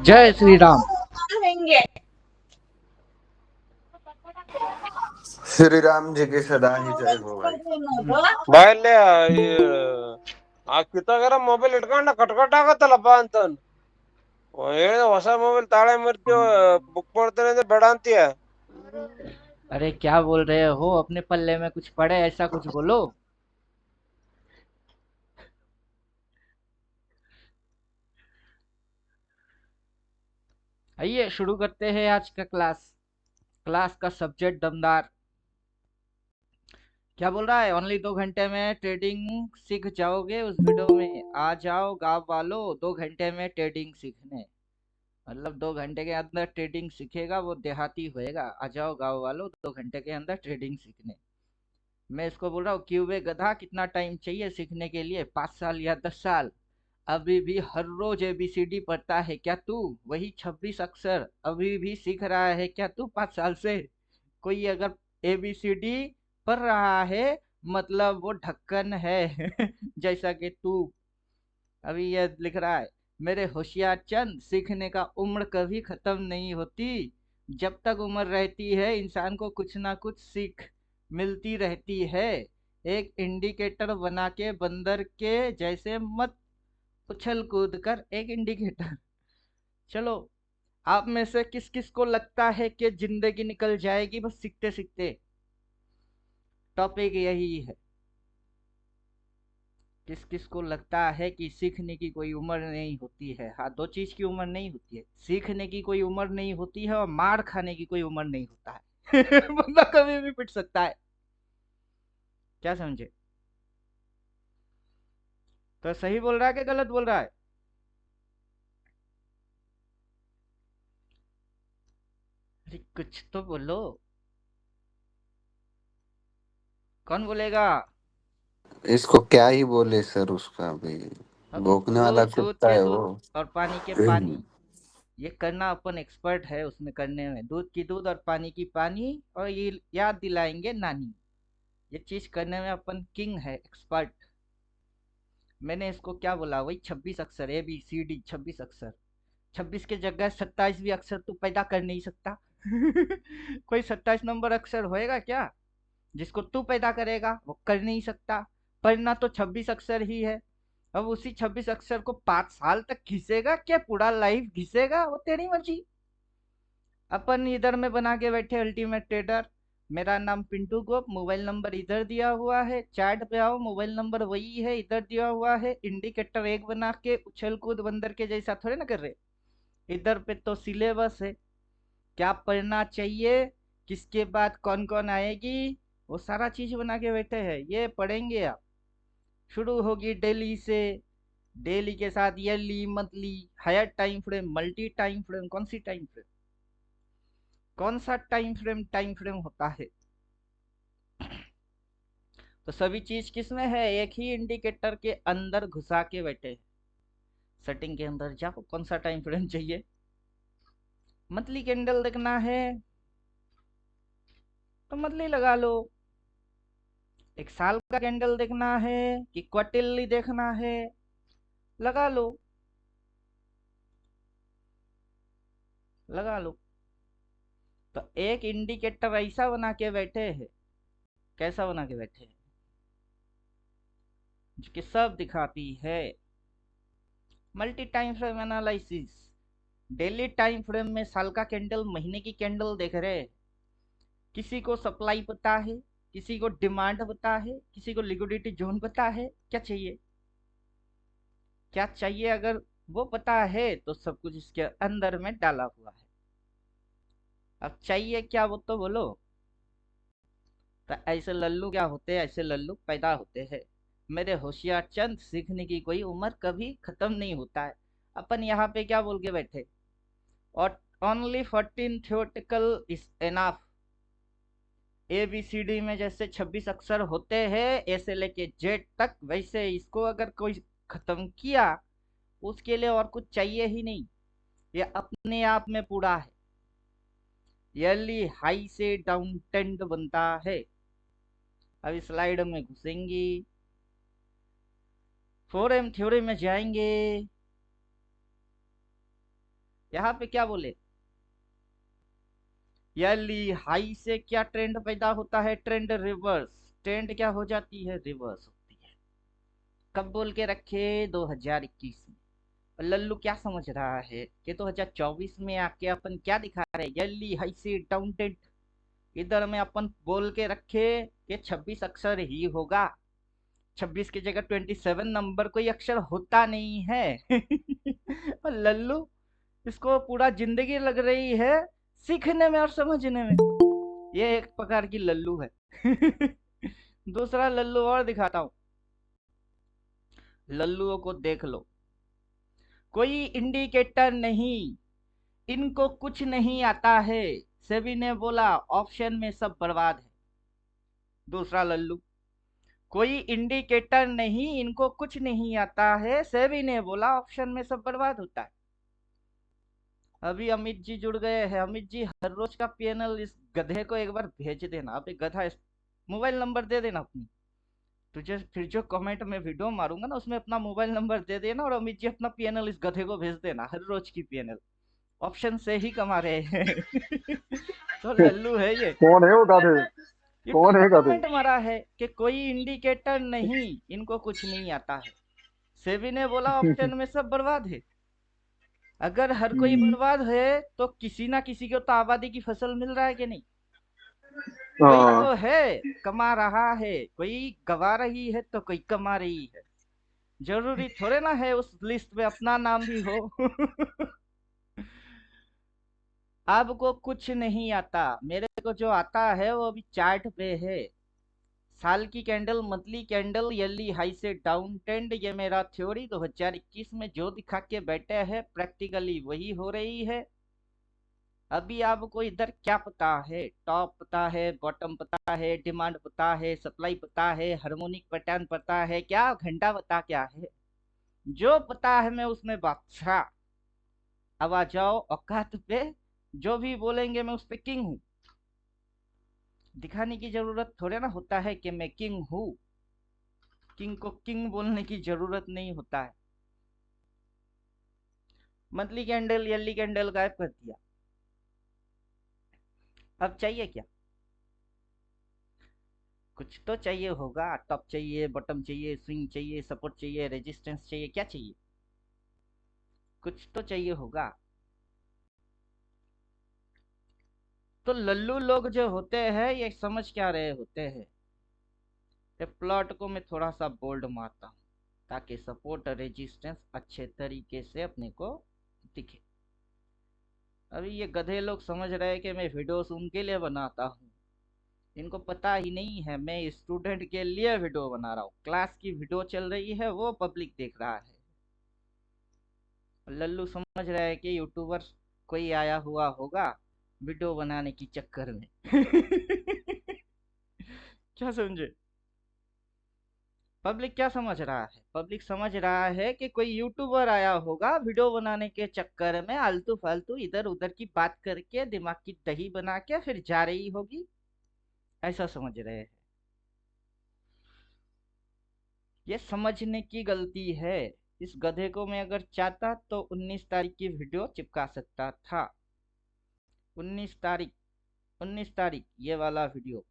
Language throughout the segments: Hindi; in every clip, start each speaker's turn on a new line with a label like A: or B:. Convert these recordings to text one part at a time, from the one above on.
A: जय श्री राम।
B: श्री राम जी की सदा ही जय हो भाई।
C: ಬಾಯಲ್ಲಿ ಆ ಕಿತ್ತಾಗರ ಮೊಬೈಲ್ ಇಟ್ಕೊಂಡ ಕಟ್ಕಟ್ ಆಗತ್ತಲ್ಲಪ್ಪ ಅಂತ ಹೇಳಿದ ಹೊಸ ಮೊಬೈಲ್ ತಾಳೆ ಮರ್ತೀವ ಬುಕ್ ಮಾಡ್ತಾನೆ ಅಂದ್ರೆ ಬೇಡ ಅಂತೀಯ.
A: अरे क्या बोल रहे हो? अपने पल्ले में कुछ पड़े, ऐसा कुछ बोलो। आइए शुरू करते हैं आज का क्लास। क्लास का सब्जेक्ट दमदार। क्या बोल रहा है? ओनली 2 घंटे में ट्रेडिंग सीख जाओगे। उस वीडियो में आ जाओ गाँव वालों, 2 घंटे में ट्रेडिंग सीखने। मतलब 2 घंटे के अंदर ट्रेडिंग सीखेगा वो देहाती होएगा। आ जाओ गाँव वालों, 2 घंटे के अंदर ट्रेडिंग सीखने। मैं इसको बोल रहा हूँ, क्यों गधा, कितना टाइम चाहिए सीखने के लिए? 5 साल या 10 साल? अभी भी हर रोज एबीसीडी पढ़ता है क्या तू? वही 26 अक्षर अभी भी सीख रहा है क्या तू 5 साल से? कोई अगर एबीसीडी पढ़ रहा है मतलब वो ढक्कन है जैसा कि तू अभी ये लिख रहा है। मेरे होशियार चंद, सीखने का उम्र कभी खत्म नहीं होती। जब तक उम्र रहती है इंसान को कुछ ना कुछ सीख मिलती रहती है। एक इंडिकेटर बना के बंदर के जैसे मत उछल कूद कर। एक इंडिकेटर। चलो, आप में से किस किस को लगता है कि जिंदगी निकल जाएगी बस सीखते सीखते? टॉपिक यही है। किस किस को लगता है कि सीखने की कोई उम्र नहीं होती है? हाँ, दो चीज की उम्र नहीं होती है। सीखने की कोई उम्र नहीं होती है और मार खाने की कोई उम्र नहीं होता है बंदा कभी भी पिट सकता है। क्या समझे? तो सही बोल रहा है कि गलत बोल रहा है? अरे कुछ तो बोलो। कौन बोलेगा?
B: इसको क्या ही बोले सर, उसका भी
A: अब
B: भौंकने वाला
A: दूध
B: कुत्ता
A: के
B: है
A: दूध
B: वो।
A: और पानी के पानी, ये करना अपन एक्सपर्ट है उसमें करने में। दूध की दूध और पानी की पानी, और ये याद दिलाएंगे नानी। ये चीज करने में अपन किंग है, एक्सपर्ट। मैंने इसको क्या बोला? वही 26 अक्षर, ABCD 26 अक्षर। 26 के जगह 27 भी अक्षर तू पैदा कर नहीं सकता कोई 27 नंबर अक्षर होएगा क्या जिसको तू पैदा करेगा? वो कर नहीं सकता। पढ़ना तो 26 अक्षर ही है। अब उसी 26 अक्षर को 5 साल तक घिसेगा क्या? पूरा लाइफ घिसेगा? वो तेरी मर्जी। अपन इधर में बना के बैठे अल्टीमेट ट्रेडर। मेरा नाम पिंटू गोप, मोबाइल नंबर इधर दिया हुआ है। चैट पे आओ, मोबाइल नंबर वही है, इधर दिया हुआ है। इंडिकेटर एक बना के उछल कूद बंदर के जैसा थोड़े ना कर रहे। इधर पे तो सिलेबस है, क्या पढ़ना चाहिए, किसके बाद कौन कौन आएगी, वो सारा चीज बना के बैठे हैं। ये पढ़ेंगे आप। शुरू होगी डेली से। डेली के साथ yearly, monthly, higher time frame, multi time frame. कौन सी टाइम फ्रेम? कौन सा टाइम फ्रेम होता है? तो सभी चीज किसमें है? एक ही इंडिकेटर के अंदर घुसा के बैठे। सेटिंग के अंदर जाओ, कौन सा टाइम फ्रेम चाहिए? मंथली कैंडल देखना है तो मंथली लगा लो। एक साल का कैंडल देखना है कि क्वार्टरली देखना है, लगा लो। लगा लो। तो एक इंडिकेटर ऐसा बना के बैठे हैं। कैसा बना के बैठे हैं? जो कि सब दिखाती है। Multi time frame analysis. Daily time frame में साल का कैंडल, महीने की कैंडल देख रहे हैं। किसी को सप्लाई पता है, किसी को डिमांड पता है, किसी को लिक्विडिटी जोन पता है। क्या चाहिए? क्या चाहिए? अगर वो पता है तो सब कुछ इसके अंदर में डाला हुआ है। अब चाहिए क्या वो तो बोलो। तो ऐसे लल्लू क्या होते हैं? ऐसे लल्लू पैदा होते हैं। मेरे होशियार चंद, सीखने की कोई उम्र कभी खत्म नहीं होता है। अपन यहाँ पे क्या बोल के बैठे? और only 14 theoretical is enough. ABCD में जैसे 26 अक्षर होते हैं, ऐसे लेके जेड तक, वैसे इसको अगर कोई खत्म किया उसके लिए और कुछ चाहिए ही नहीं। ये अपने आप में पूरा है। ईयरली हाई से डाउन ट्रेंड बनता है। अब स्लाइड में घुसेंगी। 4M थ्योरी में जाएंगे। यहाँ पे क्या बोले, यली हाई से क्या ट्रेंड पैदा होता है, ट्रेंड रिवर्स। ट्रेंड क्या हो जाती है, रिवर्स होती है। कब बोल के रखे, 2021 में। और लल्लू क्या समझ रहा है कि 2024 में आके अपन क्या दिखा रहे हैं, यली हाई से डाउन ट्रेंड। इधर में अपन बोल के रखे कि 26 अक्षर ही होगा, 26 की जगह 27 नंबर कोई अक्षर होता नहीं है। और लल्लू, इसको पूरा जिंदगी लग रही है सीखने में और समझने में। ये एक प्रकार की लल्लू है। दूसरा लल्लू और दिखाता हूं, लल्लुओं को देख लो। कोई इंडिकेटर नहीं, इनको कुछ नहीं आता है, सेबी ने बोला ऑप्शन में सब बर्बाद है। दूसरा लल्लू, कोई इंडिकेटर नहीं, इनको कुछ नहीं आता है, सेबी ने बोला ऑप्शन में सब बर्बाद होता है। अभी अमित जी जुड़ गए हैं। अमित जी, हर रोज का पीएनएल इस गधे को एक बार भेज देना। अबे गधा, मोबाइल नंबर दे देना अपनी। तुझे फिर जो कमेंट में वीडियो मारूंगा ना, उसमें अपना मोबाइल नंबर दे देना, और अमित जी अपना पीएनएल इस गधे को भेज देना, हर रोज की पीएनएल। ऑप्शन से ही कमा रहे हैं। तो लल्लू है ये।
D: कौन है वो गाधे?
A: यूट्यूब
D: कौन
A: पे
D: है गाधे?
A: कमेंट मारा है कि कोई इंडिकेटर नहीं, इनको कुछ नहीं आता है, सेबी ने बोला ऑप्शन में सब बर्बाद है। अगर हर कोई बर्बाद है तो किसी ना किसी को तो आबादी की फसल मिल रहा है कि नहीं। कोई
D: हाँ।
A: तो है कमा रहा है, कोई गवा रही है तो कोई कमा रही है। जरूरी थोड़े ना है उस लिस्ट में अपना नाम भी हो। आपको कुछ नहीं आता, मेरे को जो आता है वो अभी चार्ट पे है। साल की कैंडल, मंथली कैंडल, यली हाई से डाउन ट्रेंड, ये मेरा थ्योरी 2021 में जो दिखा के बैठे हैं प्रैक्टिकली वही हो रही है। अभी आपको इधर क्या पता है, टॉप पता है, बॉटम पता है, डिमांड पता है, सप्लाई पता है, हार्मोनिक पैटर्न पता है, क्या घंटा पता क्या है। जो पता है मैं उसमें बादशाह। अब आ जाओ औकात पे, जो भी बोलेंगे मैं उस पे किंग हूँ। दिखाने की जरूरत थोड़े ना होता है कि मैं किंग हूँ। किंग को किंग बोलने की जरूरत नहीं होता है। मंथली कैंडल, येली कैंडल गायब कर दिया। अब चाहिए क्या, कुछ तो चाहिए होगा। टॉप चाहिए, बॉटम चाहिए, स्विंग चाहिए, सपोर्ट चाहिए, रेजिस्टेंस चाहिए, क्या चाहिए, कुछ तो चाहिए होगा। तो लल्लू लोग जो होते हैं ये समझ क्या रहे होते हैं, ये प्लॉट को मैं थोड़ा सा बोल्ड मारता हूँ ताकि सपोर्ट और रेजिस्टेंस अच्छे तरीके से अपने को दिखे। अभी ये गधे लोग समझ रहे हैं कि मैं वीडियोस उनके लिए बनाता हूँ। इनको पता ही नहीं है मैं स्टूडेंट के लिए वीडियो बना रहा हूँ। क्लास की वीडियो चल रही है, वो पब्लिक देख रहा है। लल्लू समझ रहा है कि यूट्यूबर कोई आया हुआ होगा वीडियो बनाने की चक्कर में। क्या समझे, पब्लिक क्या समझ रहा है, पब्लिक समझ रहा है कि कोई यूट्यूबर आया होगा वीडियो बनाने के चक्कर में आलतू फालतू इधर उधर की बात करके दिमाग की दही बना के फिर जा रही होगी, ऐसा समझ रहे हैं। ये समझने की गलती है। इस गधे को मैं अगर चाहता तो 19 तारीख की वीडियो चिपका सकता था। 19 तारीख, 19 तारीख ये वाला वीडियो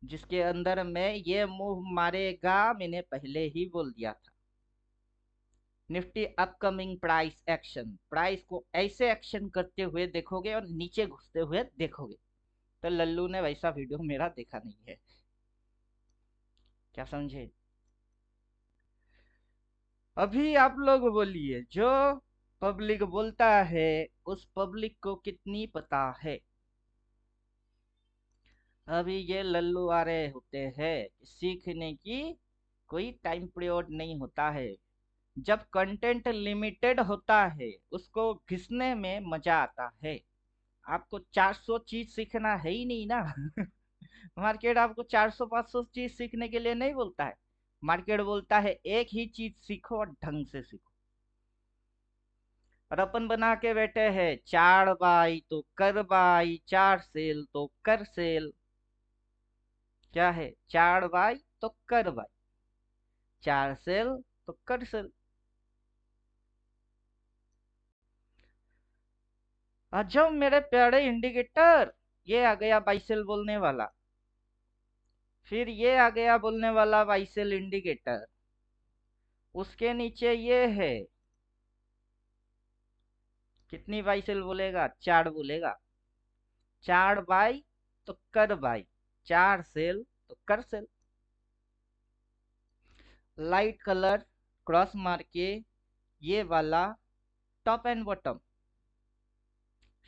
A: जिसके अंदर मैं ये मूव मारेगा मैंने पहले ही बोल दिया था। Nifty upcoming price action, price को ऐसे एक्शन करते हुए देखोगे और नीचे घुसते हुए देखोगे। तो लल्लू ने वैसा वीडियो मेरा देखा नहीं है, क्या समझे। अभी आप लोग बोलिए, जो पब्लिक बोलता है उस पब्लिक को कितनी पता है। अभी ये लल्लू आ रहे होते हैं, सीखने की कोई टाइम पीरियड नहीं होता है। जब कंटेंट लिमिटेड होता है उसको घिसने में मजा आता है। आपको 400 चीज सीखना है ही नहीं ना। मार्केट आपको 400-500 चीज सीखने के लिए नहीं बोलता है। मार्केट बोलता है एक ही चीज सीखो और ढंग से सीखो। और अपन बना के बैठे हैं 4 बाई तो कर बाई, 4 सेल तो कर सेल। क्या है, 4 बाई तो कर बाई। 4 सेल तो कर सेल। अच्छा मेरे प्यारे इंडिकेटर, ये आ गया बाइसेल बोलने वाला, फिर ये आ गया बोलने वाला बाइसेल इंडिकेटर, उसके नीचे ये है, कितनी बाइसेल बोलेगा? 4 बोलेगा। 4 बाई तो कर बाई, 4 सेल तो कर सेल। लाइट कलर क्रॉस मार के ये वाला टॉप एंड बॉटम,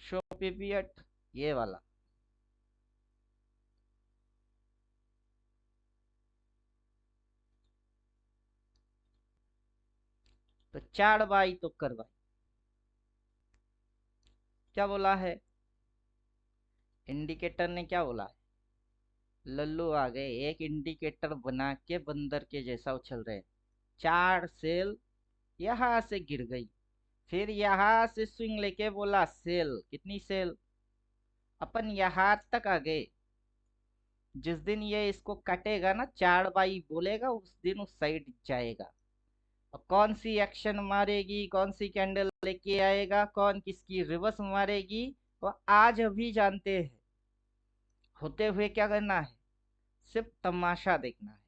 A: शो पीपीएट ये वाला। तो 4 बाई तो कर बाई, क्या बोला है इंडिकेटर ने? क्या बोला है? लल्लू आ गए, एक इंडिकेटर बना के बंदर के जैसा उछल रहे। 4 सेल यहाँ से गिर गई, फिर यहाँ से स्विंग लेके बोला सेल, कितनी सेल? अपन यहाँ तक आ गए। जिस दिन ये इसको काटेगा ना, 4 बाई बोलेगा, उस दिन उस साइड जाएगा। और कौन सी एक्शन मारेगी, कौन सी कैंडल लेके आएगा, कौन किसकी रिवर्स मारेगी, वो आज अभी जानते हैं। होते हुए क्या करना है? सिर्फ तमाशा देखना है।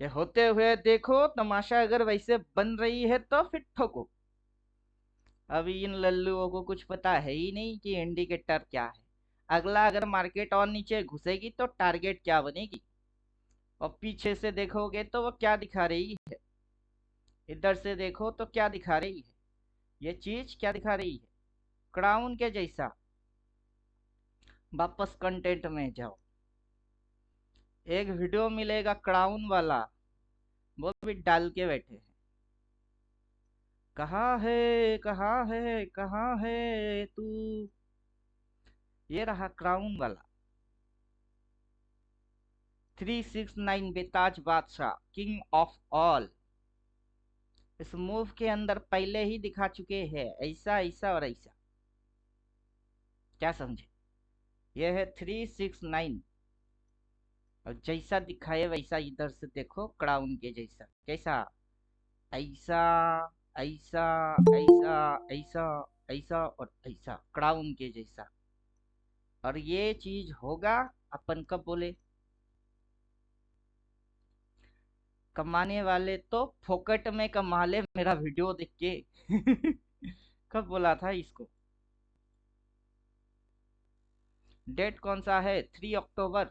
A: ये होते हुए देखो तमाशा, अगर वैसे बन रही है तो फिर ठोको। अभी इन लल्लुओं को कुछ पता है ही नहीं कि इंडिकेटर क्या है। अगला अगर मार्केट और नीचे घुसेगी तो टारगेट क्या बनेगी, और पीछे से देखोगे तो वो क्या दिखा रही है, इधर से देखो तो क्या दिखा रही है, ये चीज क्या दिखा रही है? क्राउन के जैसा। वापस कंटेंट में जाओ, एक वीडियो मिलेगा क्राउन वाला, वो भी डाल के बैठे हैं। कहाँ है, कहाँ है, कहाँ है तू? ये रहा क्राउन वाला। 369 बेताज बादशाह, किंग ऑफ ऑल। इस मूव के अंदर पहले ही दिखा चुके हैं, ऐसा ऐसा और ऐसा। क्या समझे? यह है 369, और जैसा दिखाए वैसा इधर से देखो, क्राउन के जैसा। कैसा? ऐसा ऐसा ऐसा ऐसा ऐसा और ऐसा, क्राउन के जैसा। और ये चीज होगा, अपन कब बोले? कमाने वाले तो फोकट में कमा ले, मेरा वीडियो देख के। कब बोला था इसको? डेट कौन सा है? 3 अक्टूबर।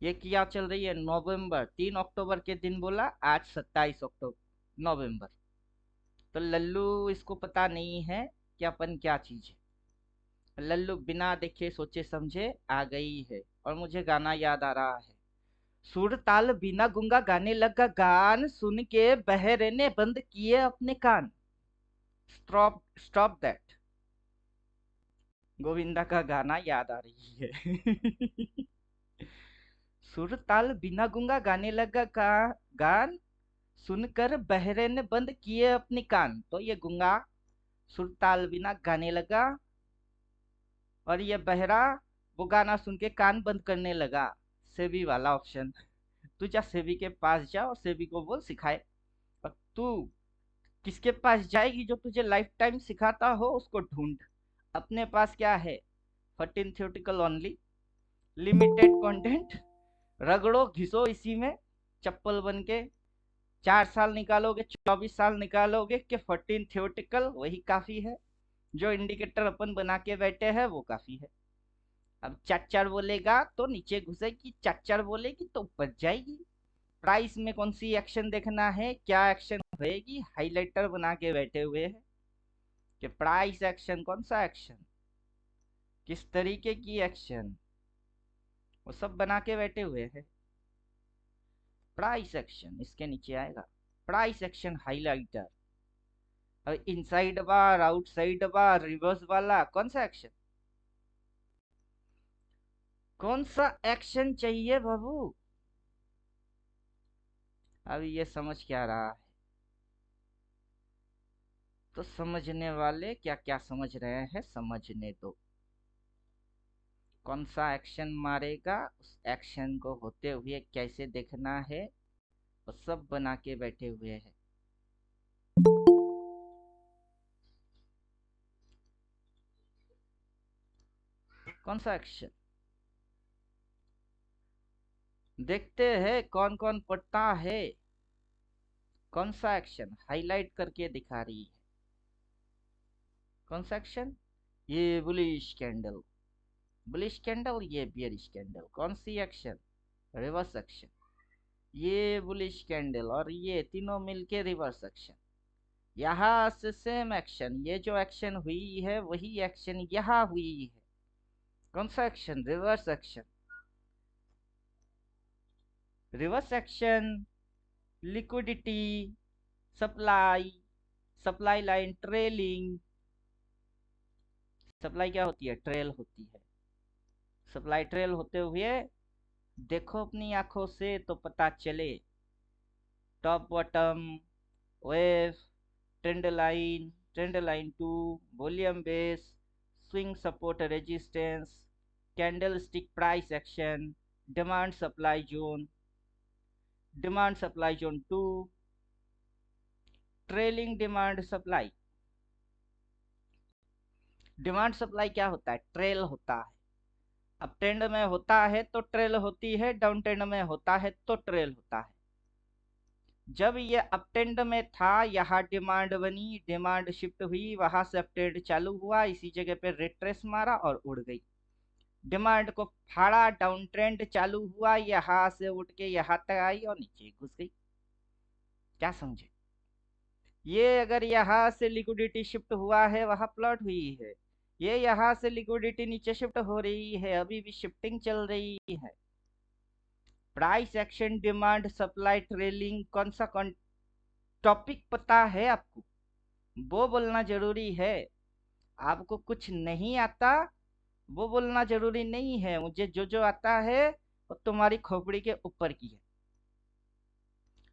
A: ये क्या चल रही है? नवंबर। 3 अक्टूबर के दिन बोला, आज 27 नवंबर। तो लल्लू इसको पता नहीं है कि अपन क्या चीज है। लल्लू बिना देखे सोचे समझे आ गई है। और मुझे गाना याद आ रहा है, सुर ताल बिना गूंगा गाने लगा गान, सुन के बहरे ने बंद किए अपने कान। Stop stop that. गोविंदा का गाना याद आ रही है। सुर ताल बिना गूंगा गाने लगा गान, सुनकर बहरे ने बंद किए अपने कान। तो ये गूंगा सुर ताल बिना गाने लगा, और ये बहरा वो गाना सुन के कान बंद करने लगा। सेबी वाला ऑप्शन। तू जा सेबी के पास जा और सेबी को बोल सिखाए। और तू किसके पास जाएगी? जो तुझे लाइफ टाइम सिखाता हो उसको ढूंढ। अपने पास क्या है? 14 थ्योरेटिकल ओनली, लिमिटेड कंटेंट। रगड़ो घिसो इसी में, चप्पल बन के। 4 साल निकालोगे, 24 साल निकालोगे कि 14 थ्योरेटिकल वही काफी है। जो इंडिकेटर अपन बना के बैठे हैं वो काफी है। अब 4 4 बोलेगा तो नीचे घुसेगी, 4 4 बोलेगी तो ऊपर जाएगी। प्राइस में कौन सी एक्शन देखना है, क्या एक्शन होएगी, हाइलाइटर बना के बैठे हुए हैं कि प्राइस एक्शन, कौन सा एक्शन, किस तरीके की एक्शन, वो सब बना के बैठे हुए हैं। प्राइस एक्शन इसके नीचे आएगा, प्राइस एक्शन हाइलाइटर। अब इनसाइड बार, आउटसाइड बार, रिवर्स वाला, कौन सा एक्शन? कौन सा एक्शन चाहिए बाबू? अभी ये समझ क्या रहा है? तो समझने वाले क्या क्या समझ रहे हैं, समझने दो। कौन सा एक्शन मारेगा, उस एक्शन को होते हुए कैसे देखना है, और सब बना के बैठे हुए हैं। कौन सा एक्शन? देखते हैं कौन कौन पढ़ता है। कौन सा एक्शन हाईलाइट करके दिखा रही है? कौन सा एक्शन? ये बुलिश कैंडल, बुलिश कैंडल, ये बियरिश कैंडल। कौन सी एक्शन? Reverse action. ये बुलिश कैंडल और ये तीनों मिलके रिवर्स एक्शन। यहाँ से सेम एक्शन, ये जो एक्शन हुई है वही एक्शन यहाँ हुई है। कौन सा action? Reverse action. Reverse action, liquidity, supply, supply line trailing. Supply क्या होती है? ट्रेल होती है। सप्लाई ट्रेल होते हुए देखो अपनी आंखों से तो पता चले। Top bottom, wave, trend line two, volume base, swing support resistance, candlestick price action, demand supply zone, demand supply zone two, trailing demand supply. Demand supply क्या होता है? ट्रेल होता है। अप ट्रेंड में होता है तो ट्रेल होती है, डाउन ट्रेंड में होता है तो ट्रेल होता है। जब ये अप ट्रेंड में था, यहाँ डिमांड बनी, डिमांड शिफ्ट हुई, वहां से अप ट्रेंड चालू हुआ, इसी जगह पे रिट्रेस मारा और उड़ गई। डिमांड को फाड़ा, डाउन ट्रेंड चालू हुआ, यहाँ से उठ के यहाँ तक आई और नीचे घुस गई। क्या समझे? ये अगर यहाँ से लिक्विडिटी शिफ्ट हुआ है, वहां प्लॉट हुई है। ये यहाँ से लिक्विडिटी नीचे शिफ्ट हो रही है, अभी भी शिफ्टिंग चल रही है। Price action, demand supply trailing, कौन सा टॉपिक पता है आपको? वो बोलना जरूरी है। आपको कुछ नहीं आता वो बोलना जरूरी नहीं है। मुझे जो जो आता है वो तुम्हारी खोपड़ी के ऊपर की है।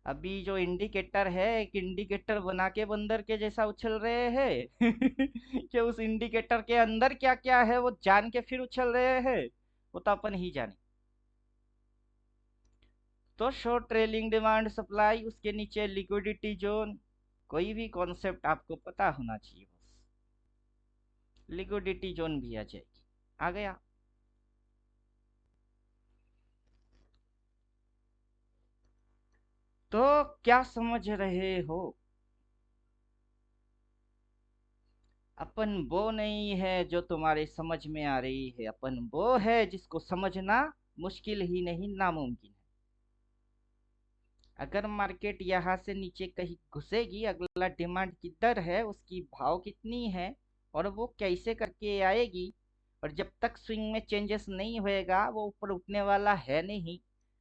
A: अभी जो इंडिकेटर है, एक इंडिकेटर बना के बंदर के जैसा उछल रहे हैं कि उस इंडिकेटर के अंदर क्या क्या है वो जान के फिर उछल रहे हैं, वो तो अपन ही जाने। तो शॉर्ट ट्रेलिंग डिमांड सप्लाई, उसके नीचे लिक्विडिटी जोन। कोई भी कॉन्सेप्ट आपको पता होना चाहिए, बस लिक्विडिटी जोन भी आ जाएगी। आ गया? तो क्या समझ रहे हो? अपन वो नहीं है जो तुम्हारे समझ में आ रही है, अपन वो है जिसको समझना मुश्किल ही नहीं, नामुमकिन है। अगर मार्केट यहाँ से नीचे कहीं घुसेगी, अगला डिमांड किधर है, उसकी भाव कितनी है और वो कैसे करके आएगी, और जब तक स्विंग में चेंजेस नहीं होएगा वो ऊपर उठने वाला है नहीं।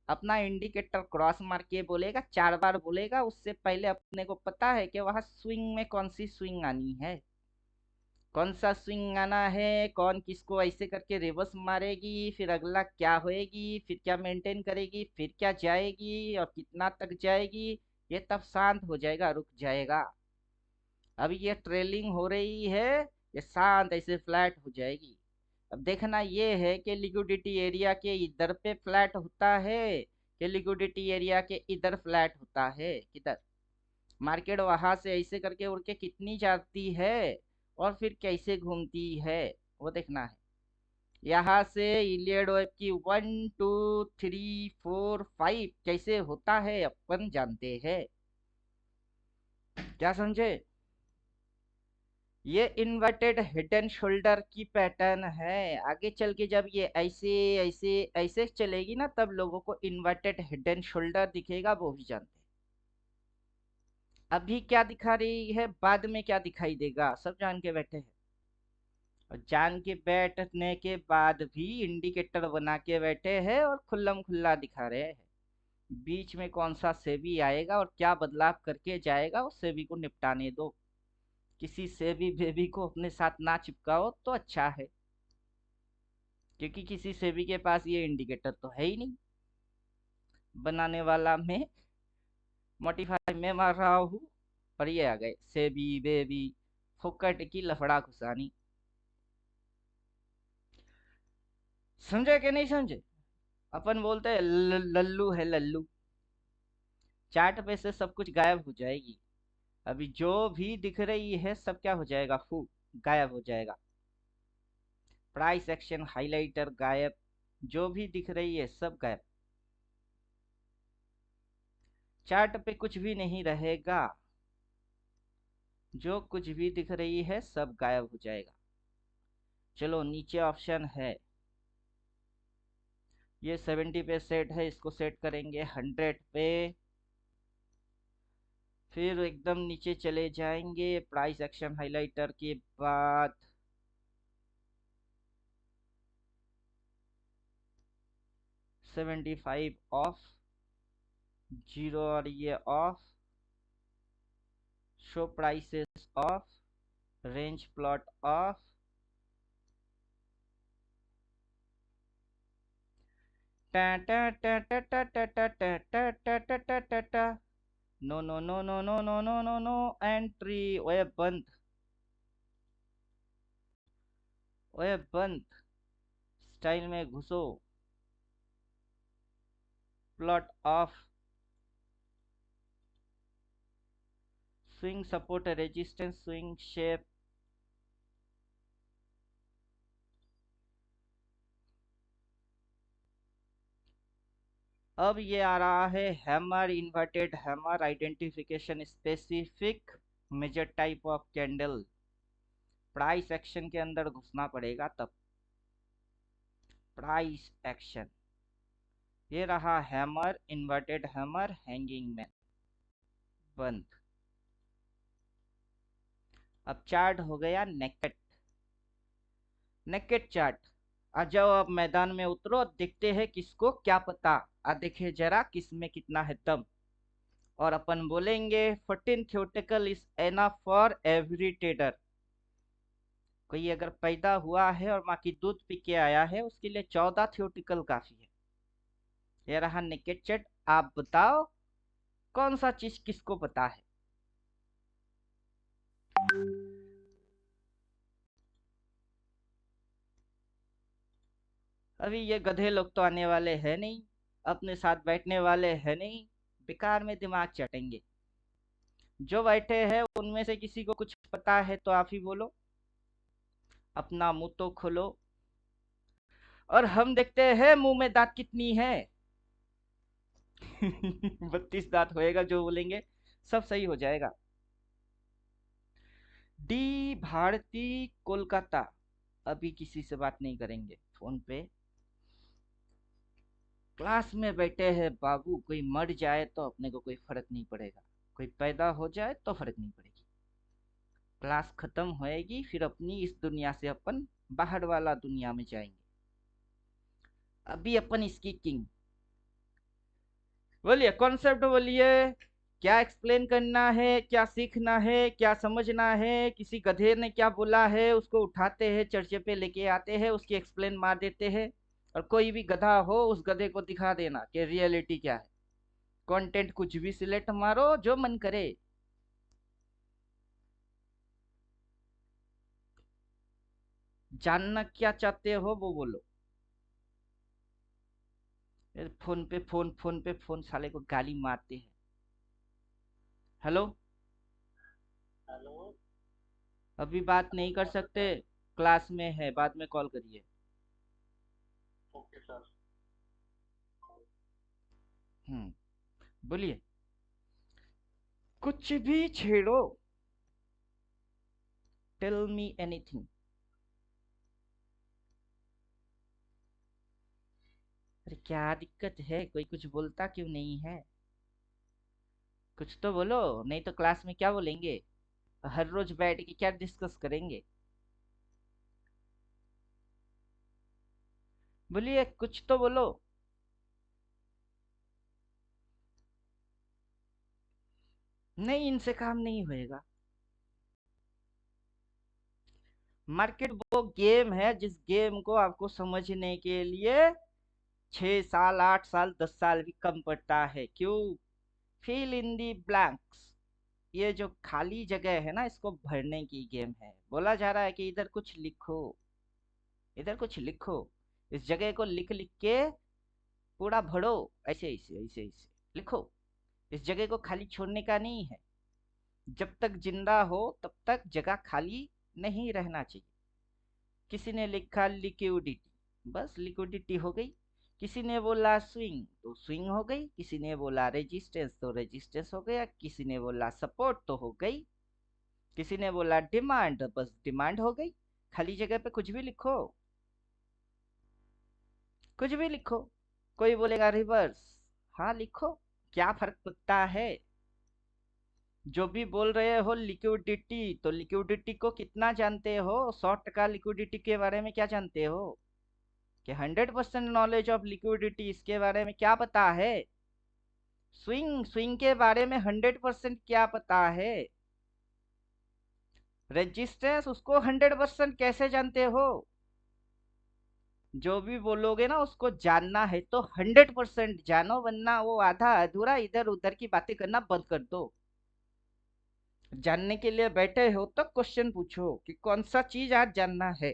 A: अपना इंडिकेटर क्रॉस मार के बोलेगा, 4 बार बोलेगा, उससे पहले अपने को पता है कि वहां स्विंग में कौन सी स्विंग आनी है, कौन सा स्विंग आना है, कौन किसको ऐसे करके रिवर्स मारेगी, फिर अगला क्या होएगी, फिर क्या मेंटेन करेगी, फिर क्या जाएगी और कितना तक जाएगी। ये तब शांत हो जाएगा, रुक जाएगा। अभी ये ट्रेलिंग हो रही है, ये शांत ऐसे फ्लैट हो जाएगी। अब देखना ये है कि लिक्विडिटी एरिया के इधर पे फ्लैट होता है कि लिक्विडिटी एरिया के इधर फ्लैट होता है, किधर। मार्केट वहां से ऐसे करके उड़ के कितनी जाती है और फिर कैसे घूमती है, वो देखना है। यहाँ से इलियड वेव की 1 2 3 4 5 कैसे होता है अपन जानते हैं। क्या समझे? ये इन्वर्टेड हेड एंड शोल्डर की पैटर्न है। आगे चल के जब ये ऐसे ऐसे ऐसे चलेगी ना, तब लोगों को इन्वर्टेड हेड एंड शोल्डर दिखेगा, वो भी जानते हैं। अभी क्या दिखा रही है, बाद में क्या दिखाई देगा, सब जान के बैठे हैं। और जान के बैठने के बाद भी इंडिकेटर बना के बैठे हैं और खुल्लम खुल्ला दिखा रहे हैं। बीच में कौन सा सेबी आएगा और क्या बदलाव करके जाएगा, वो सेबी को निपटाने दो। किसी सेबी बेबी को अपने साथ ना चिपकाओ तो अच्छा है, क्योंकि किसी सेबी के पास ये इंडिकेटर तो है ही नहीं। बनाने वाला मैं, मोटिफाई मैं मार रहा हूँ और ये आ गए सेबी बेबी, फुकट की लफड़ा खुसानी। समझे कि नहीं समझे? अपन बोलते हैं लल्लू है लल्लू। चार्ट पे से सब कुछ गायब हो जाएगी। अभी जो भी दिख रही है सब क्या हो जाएगा, फू गायब हो जाएगा। प्राइस एक्शन हाइलाइटर गायब, जो भी दिख रही है सब गायब। चार्ट पे कुछ भी नहीं रहेगा, जो कुछ भी दिख रही है सब गायब हो जाएगा। चलो नीचे ऑप्शन है, ये 70 पे सेट है, इसको सेट करेंगे 100 पे। फिर एकदम नीचे चले जाएंगे प्राइस एक्शन हाइलाइटर के बाद। 75 ऑफ, 0 और ये off, show prices off, range plot off. No no no no no no no no no entry. ओए बंद, ओए बंद, स्टाइल में घुसो। Plot off, swing support resistance, swing shape. अब ये आ रहा है hammer, inverted hammer, identification specific, major type of candle. Price action के अंदर घुसना पड़ेगा तब। प्राइस एक्शन, ये रहा hammer, inverted hammer, hanging man, बंद। अब चार्ट हो गया नेकेट, नेकेट चार्ट। आ जाओ अब मैदान में उतरो, देखते हैं किसको क्या पता। आ देखे जरा किसमें कितना है दम। और अपन बोलेंगे 14 theoretical is enough for every trader। कोई अगर पैदा हुआ है और माँ की दूध पी के आया है, उसके लिए 14 थियोटिकल काफी है। ये रहा नेकेड चैट। आप बताओ कौन सा चीज किसको पता है। अभी ये गधे लोग तो आने वाले हैं नहीं, अपने साथ बैठने वाले हैं नहीं, बेकार में दिमाग चटेंगे। जो बैठे हैं उनमें से किसी को कुछ पता है तो आप ही बोलो, अपना मुंह तो खोलो। और हम देखते हैं मुंह में दांत कितनी है। 32 दांत होएगा, जो बोलेंगे सब सही हो जाएगा। डी भारती कोलकाता, अभी किसी से बात नहीं करेंगे फोन पे। क्लास में बैठे हैं बाबू, कोई मर जाए तो अपने को कोई फर्क नहीं पड़ेगा, कोई पैदा हो जाए तो फर्क नहीं पड़ेगी। क्लास खत्म होएगी, फिर अपनी इस दुनिया से अपन बाहर वाला दुनिया में जाएंगे। अभी अपन इसकी किंग। बोलिए कॉन्सेप्ट, बोलिए क्या एक्सप्लेन करना है, क्या सीखना है, क्या समझना है। किसी गधे ने क्या बोला है उसको उठाते हैं, चर्चे पे लेके आते हैं, उसकी एक्सप्लेन मार देते हैं। और कोई भी गधा हो उस गधे को दिखा देना कि रियलिटी क्या है। कंटेंट कुछ भी सिलेक्ट मारो जो मन करे। जानना क्या चाहते हो वो बोलो। फोन पे फोन, फोन पे फोन, साले को गाली मारते हैं। हेलो, अभी बात नहीं कर सकते, क्लास में है, बाद में कॉल करिए। बोलिए, कुछ भी छेड़ो, टेल मी एनीथिंग। अरे क्या दिक्कत है, कोई कुछ बोलता क्यों नहीं है। कुछ तो बोलो, नहीं तो क्लास में क्या बोलेंगे, हर रोज बैठ के क्या डिस्कस करेंगे। बोलिए कुछ तो बोलो। नहीं, इनसे काम नहीं होएगा। मार्केट वो गेम है जिस गेम को आपको समझने के लिए 6 साल, 8 साल, 10 साल भी कम पड़ता है। क्यों? फिल इन दी ब्लैंक्स, ये जो खाली जगह है ना, इसको भरने की गेम है। बोला जा रहा है कि इधर कुछ लिखो, इधर कुछ लिखो, इस जगह को लिख लिख के पूरा भरो, ऐसे ऐसे ऐसे ऐसे लिखो। इस जगह को खाली छोड़ने का नहीं है। जब तक जिंदा हो तब तक जगह खाली नहीं रहना चाहिए। किसी ने लिखा लिक्विडिटी, बस लिक्विडिटी हो गई। किसी ने बोला स्विंग तो स्विंग हो गई, किसी ने बोला रेजिस्टेंस तो रेजिस्टेंस हो गया, किसी ने बोला सपोर्ट तो हो गई, किसी ने बोला डिमांड, बस डिमांड हो गई। खाली जगह पे कुछ भी लिखो, कुछ भी लिखो। कोई बोलेगा रिवर्स, हाँ लिखो, क्या फर्क पड़ता है। जो भी बोल रहे हो लिक्विडिटी, तो लिक्विडिटी को कितना जानते हो? 100% लिक्विडिटी के बारे में क्या जानते हो? कि 100% नॉलेज ऑफ लिक्विडिटी, इसके बारे में क्या पता है? स्विंग, स्विंग के बारे में 100% क्या पता है? रेजिस्टेंस, उसको 100% कैसे जानते हो? जो भी बोलोगे ना उसको जानना है तो 100% जानो, वरना वो आधा अधूरा इधर उधर की बातें करना बंद कर दो। जानने के लिए बैठे हो तो क्वेश्चन पूछो कि कौन सा चीज आज जानना है।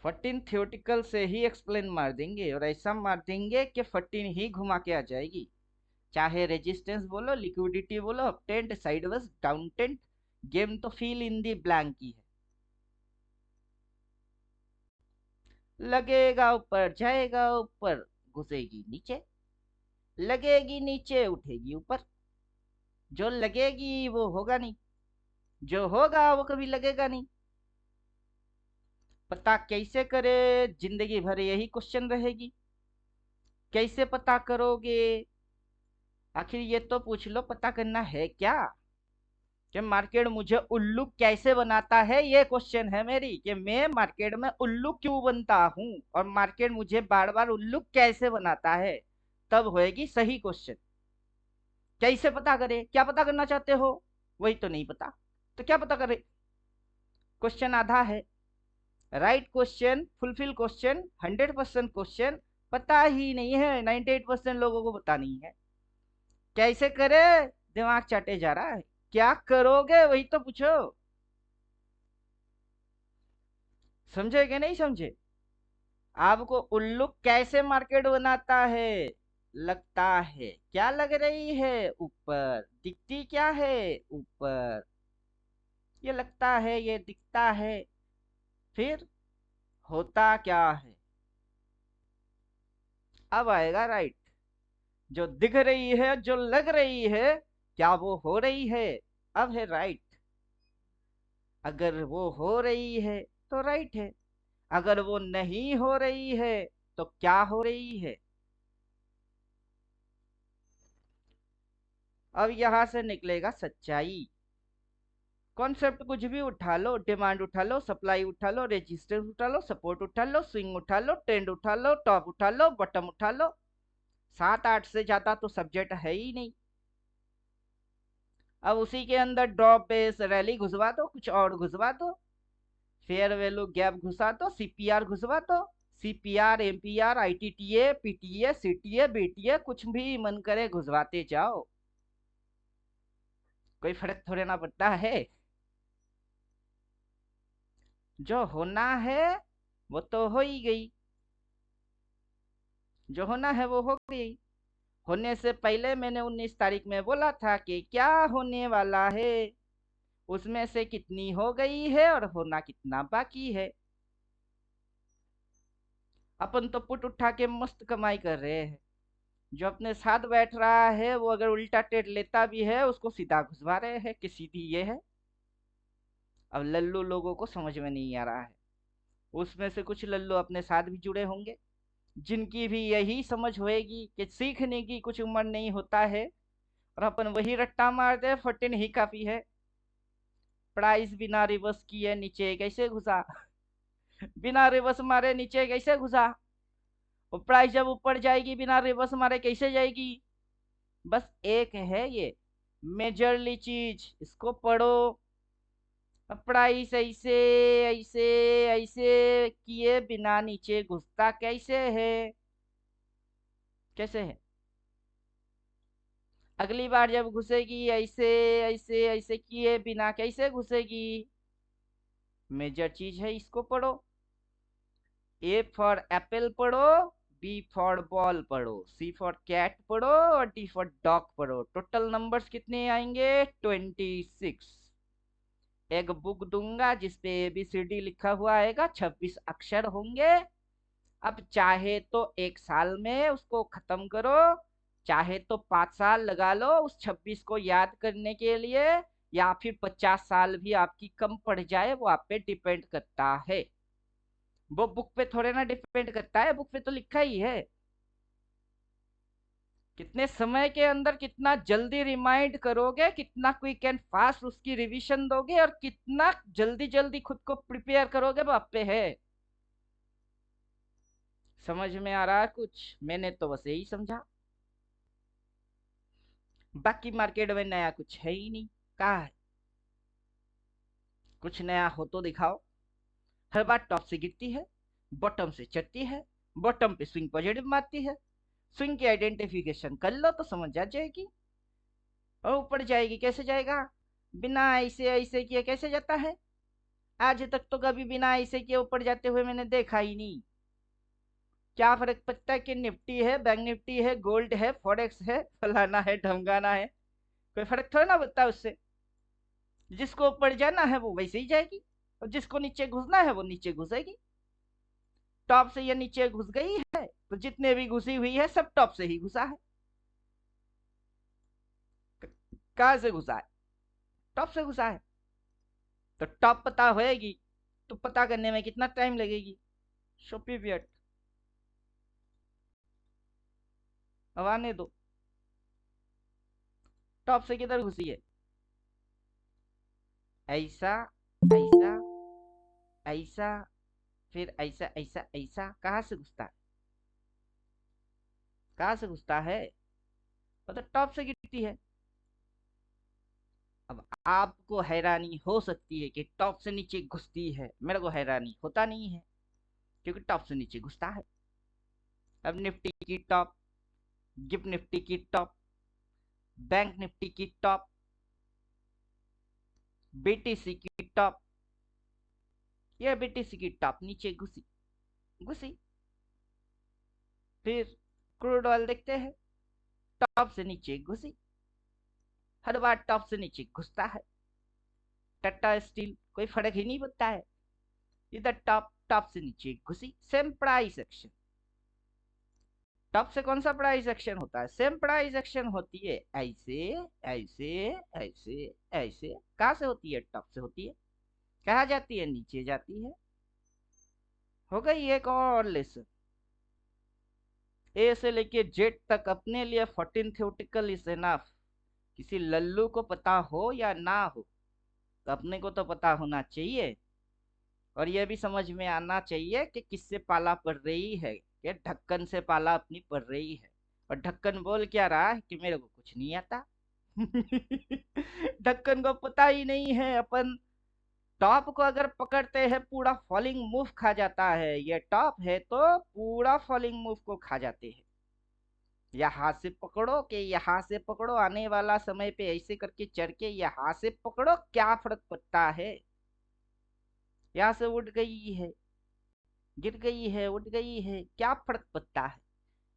A: 14 थियोटिकल से ही एक्सप्लेन मार देंगे, और ऐसा मार देंगे कि 14 ही घुमा के आ जाएगी। चाहे रेजिस्टेंस बोलो, लिक्विडिटी बोलो, up tent, sideways, down tent, game तो फील इन दी ब्लैंक की है। लगेगा ऊपर जाएगा ऊपर, घुसेगी नीचे, लगेगी नीचे उठेगी ऊपर। जो लगेगी वो होगा नहीं, जो होगा वो कभी लगेगा नहीं। पता कैसे करे? जिंदगी भर यही क्वेश्चन रहेगी, कैसे पता करोगे? आखिर ये तो पूछ लो, पता करना है क्या? कि मार्केट मुझे उल्लू कैसे बनाता है, ये क्वेश्चन है मेरी, कि मैं मार्केट में उल्लू क्यों बनता हूँ और मार्केट मुझे बार बार उल्लू कैसे बनाता है। तब होएगी सही क्वेश्चन। कैसे पता करे? क्या पता करना चाहते हो? वही तो नहीं पता, तो क्या पता करे? क्वेश्चन आधा है। Right question, fulfil question, 100% question पता ही नहीं है। 98% लोगों को पता नहीं है। कैसे करे? दिमाग चाटे जा रहा है। क्या करोगे वही तो पूछो। समझे कि नहीं समझे? आपको उल्लू कैसे मार्केट बनाता है? लगता है क्या लग रही है? ऊपर। दिखती क्या है? ऊपर। ये लगता है, ये दिखता है, फिर होता क्या है? अब आएगा राइट। जो दिख रही है, जो लग रही है, क्या वो हो रही है? अब है राइट। अगर वो हो रही है तो राइट है, अगर वो नहीं हो रही है तो क्या हो रही है? अब यहां से निकलेगा सच्चाई। कॉन्सेप्ट कुछ भी उठा लो, डिमांड उठा लो, सप्लाई उठा लो, रेजिस्टेंस उठा लो, सपोर्ट उठा लो, स्विंग उठा लो, ट्रेंड उठा लो, टॉप उठा लो, बॉटम उठा लो, 7-8 से ज्यादा तो सब्जेक्ट है ही नहीं। अब उसी के अंदर ड्रॉप बेस रैली घुसवा दो, कुछ और घुसवा दो, फेयर वैल्यू गैप घुसा दो, सीपीआर घुसवा दो। CPR, MPR, ITTA, PTA, CTA, BTA, कुछ भी मन करे घुसवाते जाओ, कोई फर्क थोड़े ना पड़ता है। जो होना है वो तो हो ही गई, जो होना है वो हो गई। होने से पहले मैंने 19 तारीख में बोला था कि क्या होने वाला है, उसमें से कितनी हो गई है और होना कितना बाकी है। अपन तो पुट उठा के मस्त कमाई कर रहे हैं। जो अपने साथ बैठ रहा है वो अगर उल्टा टेट लेता भी है उसको सीधा घुसवा रहे हैं कि सीधी ये है। अब लल्लू लोगों को समझ में नहीं आ रहा है। उसमें से कुछ लल्लू अपने साथ भी जुड़े होंगे, जिनकी भी यही समझ होएगी कि सीखने की कुछ उम्र नहीं होता है, और अपन वही रट्टा मार दे, 14 ही काफी है। प्राइस बिना रिवर्स किए नीचे कैसे घुसा? बिना रिवर्स मारे नीचे कैसे घुसा? और प्राइस जब ऊपर जाएगी बिना रिवर्स मारे कैसे जाएगी? बस एक है ये मेजरली चीज, इसको पढ़ो। प्राइस ऐसे ऐसे ऐसे किए बिना नीचे घुसता कैसे है? कैसे है? अगली बार जब घुसेगी ऐसे ऐसे ऐसे किए बिना कैसे घुसेगी? मेजर चीज है, इसको पढ़ो। ए फॉर एप्पल पढ़ो, बी फॉर बॉल पढ़ो, सी फॉर कैट पढ़ो और डी फॉर डॉग पढ़ो। टोटल नंबर्स कितने आएंगे? 26। एक बुक दूंगा जिसपे ABCD लिखा हुआ आएगा, 26 अक्षर होंगे। अब चाहे तो 1 साल में उसको खत्म करो, चाहे तो 5 साल लगा लो उस 26 को याद करने के लिए, या फिर 50 साल भी आपकी कम पड़ जाए, वो आप पे डिपेंड करता है। वो बुक पे थोड़े ना डिपेंड करता है, बुक पे तो लिखा ही है। कितने समय के अंदर कितना जल्दी रिमाइंड करोगे, कितना क्विक एंड फास्ट उसकी रिवीजन दोगे, और कितना जल्दी जल्दी खुद को प्रिपेयर करोगे, वो आप पे है। समझ में आ रहा है कुछ? मैंने तो बस यही समझा, बाकी मार्केट में नया कुछ है ही नहीं। कहा है कुछ नया हो तो दिखाओ। हर बार टॉप से गिरती है, बॉटम से चढ़ती है, बॉटम पे स्विंग पॉजिटिव मारती है। स्विंग की आइडेंटिफिकेशन कर लो तो समझ आ जाएगी। और ऊपर जाएगी कैसे जाएगा? बिना ऐसे ऐसे किए कैसे जाता है? आज तक तो कभी बिना ऐसे किए ऊपर जाते हुए मैंने देखा ही नहीं। क्या फर्क पड़ता है कि निफ्टी है, बैंक निफ्टी है, गोल्ड है, फॉरेक्स है, फलाना है, ढमकाना है? कोई फर्क थोड़ा ना पड़ता है उससे। जिसको ऊपर जाना है वो वैसे ही जाएगी, और जिसको नीचे घुसना है वो नीचे घुसेगी। टॉप से ये नीचे घुस गई है तो जितने भी घुसी हुई है सब टॉप से ही घुसा है। कहां से घुसा है? टॉप से घुसा है। तो टॉप पता होएगी तो पता करने में कितना टाइम लगेगी? शॉपिवियट। अब आने दो, टॉप से किधर घुसी है? ऐसा, ऐसा, ऐसा, फिर ऐसा ऐसा ऐसा। कहां से घुसता है? कहां से घुसता है? मतलब टॉप से गिरती है। अब आपको हैरानी हो सकती है कि टॉप से नीचे घुसती है, मेरे को हैरानी होता नहीं है, क्योंकि टॉप से नीचे घुसता है। अब निफ्टी की टॉप, गिफ्ट निफ्टी की टॉप, बैंक निफ्टी की टॉप, BTC की टॉप, यह BTC की टॉप नीचे घुसी, घुसी। फिर क्रूड ऑयल देखते हैं, टॉप से नीचे घुसी, हर बार टॉप से नीचे घुसता है। टाटा स्टील कोई फर्क ही नहीं पड़ता है, इधर टॉप, टॉप से नीचे घुसी, सेम प्राइस एक्शन। टॉप से कौन सा प्राइस एक्शन होता है? सेम प्राइस एक्शन होती है, ऐसे ऐसे ऐसे ऐसे। कहां से होती है? टॉप से होती है। कहा जाती है? नीचे जाती है। हो गई एक और लेसन। ए से लेके जेड तक अपने लिए 14 थ्योरेटिकल इज एनफ। किसी लल्लू को पता हो या ना हो, तो अपने को तो पता होना चाहिए, और यह भी समझ में आना चाहिए कि किससे पाला पड़ रही है। कि ढक्कन से पाला अपनी पड़ रही है, और ढक्कन बोल क्या रहा है कि मेरे को कुछ नहीं आता। ढक्कन को पता ही नहीं है अपन टॉप को अगर पकड़ते हैं पूरा फॉलिंग मूव खा जाता है। ये टॉप है तो पूरा फॉलिंग मूव को खा जाते हैं। यहाँ से पकड़ो कि यहाँ से पकड़ो, आने वाला समय पे ऐसे करके चढ़ के यहाँ से पकड़ो, क्या फर्क पड़ता है? यहाँ से उठ गई है, गिर गई है, उठ गई है, क्या फर्क पड़ता है?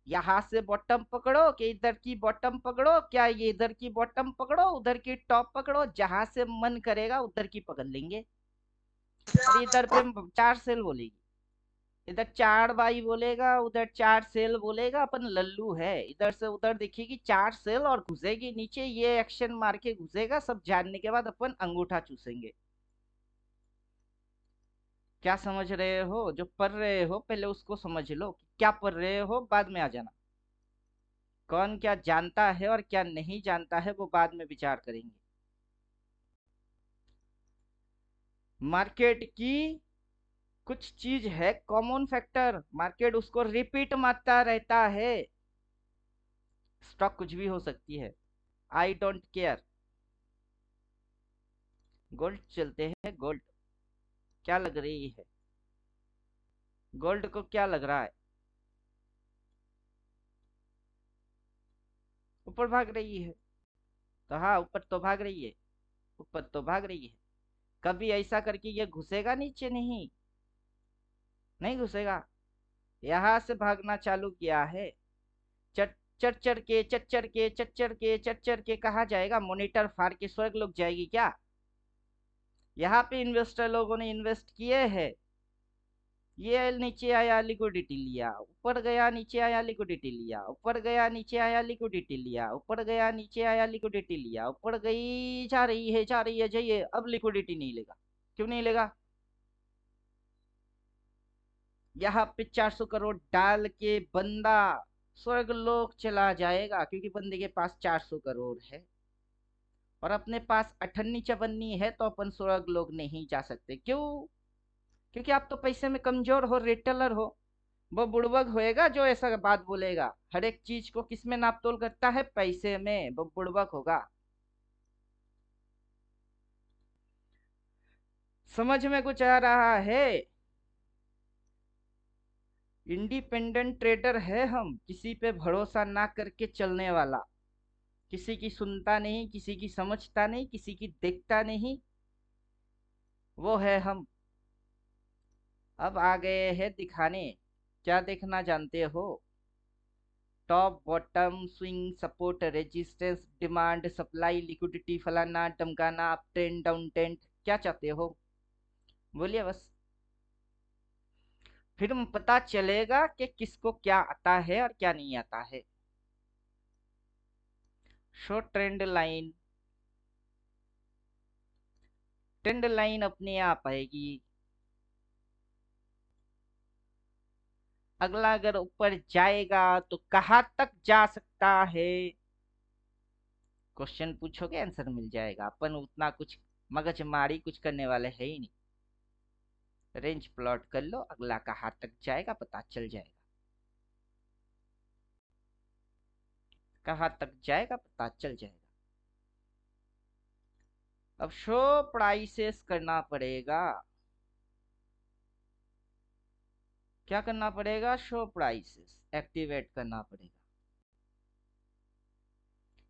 A: यहाँ से बॉटम पकड़ो कि इधर की बॉटम पकड़ो, क्या ये इधर की बॉटम पकड़ो, उधर की टॉप पकड़ो, जहां से मन करेगा उधर की पकड़ लेंगे। और इधर पे 4 सेल बोलेगी, इधर 4 बाई बोलेगा, उधर 4 सेल बोलेगा, अपन लल्लू है। इधर से उधर दिखेगी 4 सेल और घुसेगी नीचे, ये एक्शन मार के घुसेगा। सब जानने के बाद अपन अंगूठा चूसेंगे। क्या समझ रहे हो? जो पढ़ रहे हो पहले उसको समझ लो, क्या पढ़ रहे हो बाद में आ जाना। कौन क्या जानता है और क्या नहीं जानता है वो बाद में विचार करेंगे। मार्केट की कुछ चीज है कॉमन फैक्टर, मार्केट उसको रिपीट मारता रहता है। स्टॉक कुछ भी हो सकती है, आई डोंट केयर। गोल्ड चलते हैं, गोल्ड क्या लग रही है? गोल्ड को क्या लग रहा है? ऊपर भाग रही है। तो हाँ, ऊपर तो भाग रही है, ऊपर तो भाग रही है। कभी ऐसा करके ये घुसेगा नीचे? नहीं, नहीं घुसेगा। यहाँ से भागना चालू किया है। चट चढ़ के चढ़ के चढ़ के कहा जाएगा? मॉनिटर फाड़ के स्वर्ग लोग जाएगी क्या? यहाँ पे इन्वेस्टर लोगों ने इन्वेस्ट किए हैं। ये नीचे आया, लिक्विडिटी लिया, ऊपर गया, नीचे आया, लिक्विडिटी लिया, ऊपर गया, नीचे आया, लिक्विडिटी लिया, ऊपर गया, नीचे आया, लिक्विडिटी लिया, ऊपर गई, जा रही है, जाइए। अब लिक्विडिटी नहीं लेगा। क्यों नहीं लेगा? यहाँ पे 400 करोड़ डाल के बंदा स्वर्ग लोक चला जाएगा, क्योंकि बंदे के पास 400 करोड़ है। और अपने पास अठन्नी चवन्नी है, तो अपन स्वर्ग लोक नहीं जा सकते। क्यों? क्योंकि आप तो पैसे में कमजोर हो, रिटेलर हो। वो बुड़बक होएगा जो ऐसा बात बोलेगा। हर एक चीज को किस में नापतोल करता है? पैसे में। वो बुड़बक होगा। समझ में कुछ आ रहा है? इंडिपेंडेंट ट्रेडर है हम, किसी पे भरोसा ना करके चलने वाला। किसी की सुनता नहीं, किसी की समझता नहीं, किसी की देखता नहीं, वो है हम। अब आ गए हैं दिखाने। क्या देखना जानते हो? Top bottom, swing, support, resistance, demand, supply, liquidity, फलाना डमकाना, अप ट्रेंड, डाउन ट्रेंड, क्या चाहते हो? बोलिए बस। फिर पता चलेगा कि किसको क्या आता है और क्या नहीं आता है। Show trend line. Trend line अपने आप आएगी। अगला अगर ऊपर जाएगा तो कहाँ तक जा सकता है? क्वेश्चन पूछोगे, आंसर मिल जाएगा। अपन उतना कुछ मगजमारी कुछ करने वाले है ही नहीं। रेंज प्लॉट कर लो, अगला कहाँ तक जाएगा पता चल जाएगा। कहाँ तक जाएगा पता चल जाएगा। अब शो प्राइसेस करना पड़ेगा। क्या करना पड़ेगा? शो प्राइसेस एक्टिवेट करना पड़ेगा।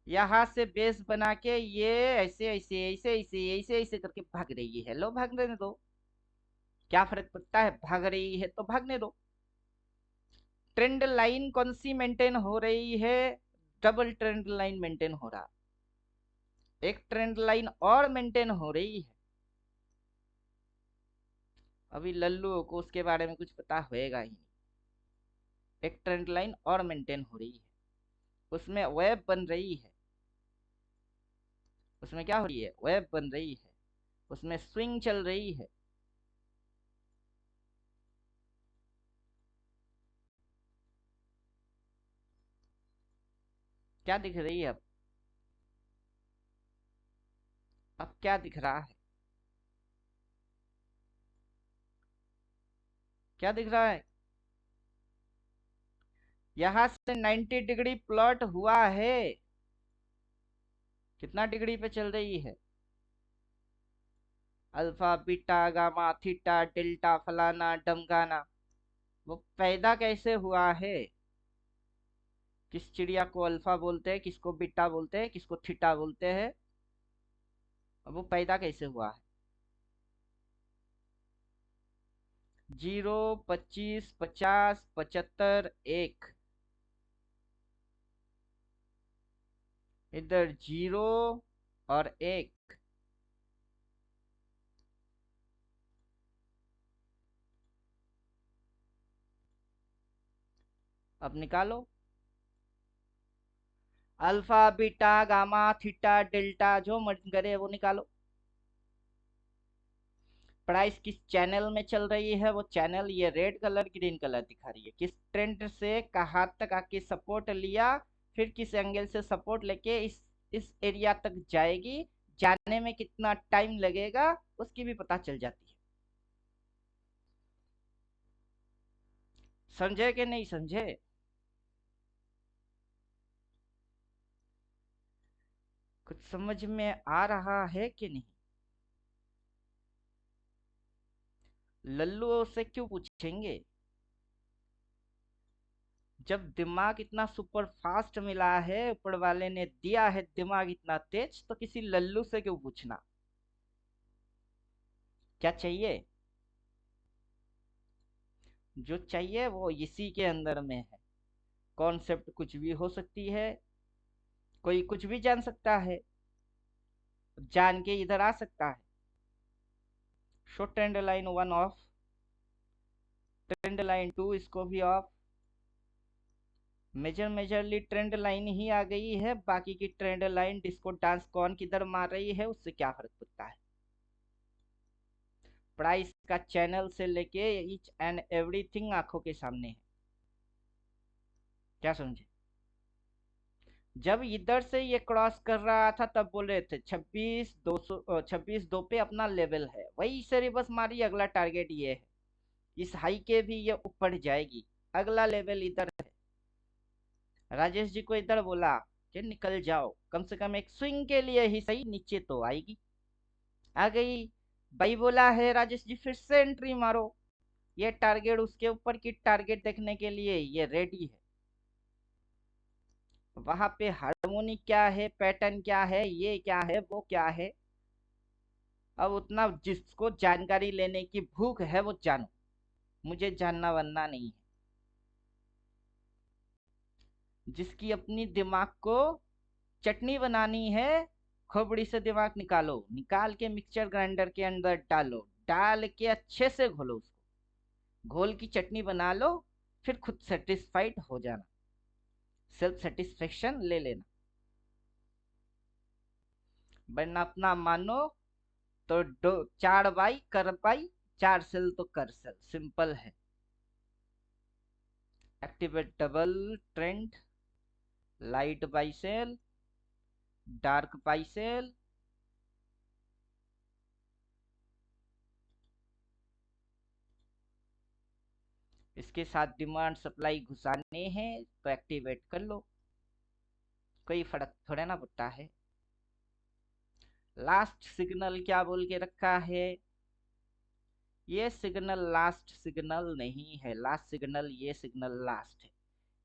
A: यहाँ से बेस बना के ये ऐसे ऐसे ऐसे ऐसे ऐसे ऐसे करके भाग रही है। लो, भागने दो। क्या फर्क पड़ता है? भाग रही है तो भागने दो। ट्रेंड लाइन कौन सी मेंटेन हो रही है? डबल ट्रेंड लाइन मेंटेन हो रहा। एक ट्रेंड लाइन और मेंटेन हो रही है। अभी लल्लू को उसके बारे में कुछ पता होएगा ही नहीं। एक ट्रेंड लाइन और मेंटेन हो रही है, उसमें वेब बन रही है। उसमें क्या हो रही है? वेब बन रही है। उसमें स्विंग चल रही है। क्या दिख रही है अब? अब क्या दिख रहा है? क्या दिख रहा है? यहां से 90 डिग्री प्लॉट हुआ है। कितना डिग्री पे चल रही है? Alpha, beta, gamma, theta, delta, फलाना डमकाना। वो पैदा कैसे हुआ है? किस चिड़िया को अल्फा बोलते हैं, किसको बीटा बोलते हैं, किसको थीटा बोलते हैं? अब वो पैदा कैसे हुआ है? 0, 25, 50, 75, 1। इधर 0 और 1। अब निकालो। Alpha, beta, gamma, theta, delta, जो मन करे वो निकालो। प्राइस किस चैनल में चल रही है? वो चैनल ये रेड कलर ग्रीन कलर दिखा रही है। किस ट्रेंड से कहाँ तक आके सपोर्ट लिया, फिर किस एंगल से सपोर्ट लेके इस एरिया तक जाएगी, जाने में कितना टाइम लगेगा, उसकी भी पता चल जाती है। समझे कि नहीं समझे? कुछ समझ में आ रहा है कि नहीं? लल्लुओं से क्यों पूछेंगे? जब दिमाग इतना सुपर फास्ट मिला है, ऊपर वाले ने दिया है दिमाग इतना तेज, तो किसी लल्लू से क्यों पूछना? क्या चाहिए? जो चाहिए वो इसी के अंदर में है। कॉन्सेप्ट कुछ भी हो सकती है, कोई कुछ भी जान सकता है, जान के इधर आ सकता है। Show trend line 1 of, trend line 2 इसको भी ऑफ। मेजरली ट्रेंड लाइन ही आ गई है, बाकी की ट्रेंड लाइन डिस्को डांस कौन किधर मार रही है उससे क्या फर्क पड़ता है। प्राइस का चैनल से लेके ईच एंड एवरीथिंग आंखों के सामने है। क्या समझे? जब इधर से ये क्रॉस कर रहा था तब बोल रहे थे 26 2 पे अपना लेवल है, वही से रिवर्स मारी, अगला टारगेट ये है, इस हाई के भी ये ऊपर जाएगी, अगला लेवल इधर है। राजेश जी को इधर बोला कि निकल जाओ, कम से कम एक स्विंग के लिए ही सही, नीचे तो आएगी, आ गई। भाई बोला है राजेश जी फिर से एंट्री मारो, ये टारगेट उसके ऊपर की टारगेट देखने के लिए ये रेडी है। वहां पे हार्मोनी क्या है, पैटर्न क्या है, ये क्या है, वो क्या है, अब उतना जिसको जानकारी लेने की भूख है वो जानो, मुझे जानना वरना नहीं है। जिसकी अपनी दिमाग को चटनी बनानी है, खोपड़ी से दिमाग निकालो, निकाल के मिक्सचर ग्राइंडर के अंदर डालो, डाल के अच्छे से घोलो, उसको घोल की चटनी बना लो, फिर खुद सेटिस्फाइड हो जाना, सेल्फ सेटिस्फेक्शन ले लेना। वरना अपना मानो तो 4 बाई कर बाई, 4 सेल तो कर सेल, सिंपल है। Activate double trend, light buy sell, dark buy sell, इसके साथ डिमांड सप्लाई घुसाने हैं तो एक्टिवेट कर लो, कोई फर्क थोड़ा ना पड़ता है। लास्ट सिग्नल क्या बोल के रखा है? ये सिग्नल लास्ट सिग्नल नहीं है, लास्ट सिग्नल, ये सिग्नल लास्ट है।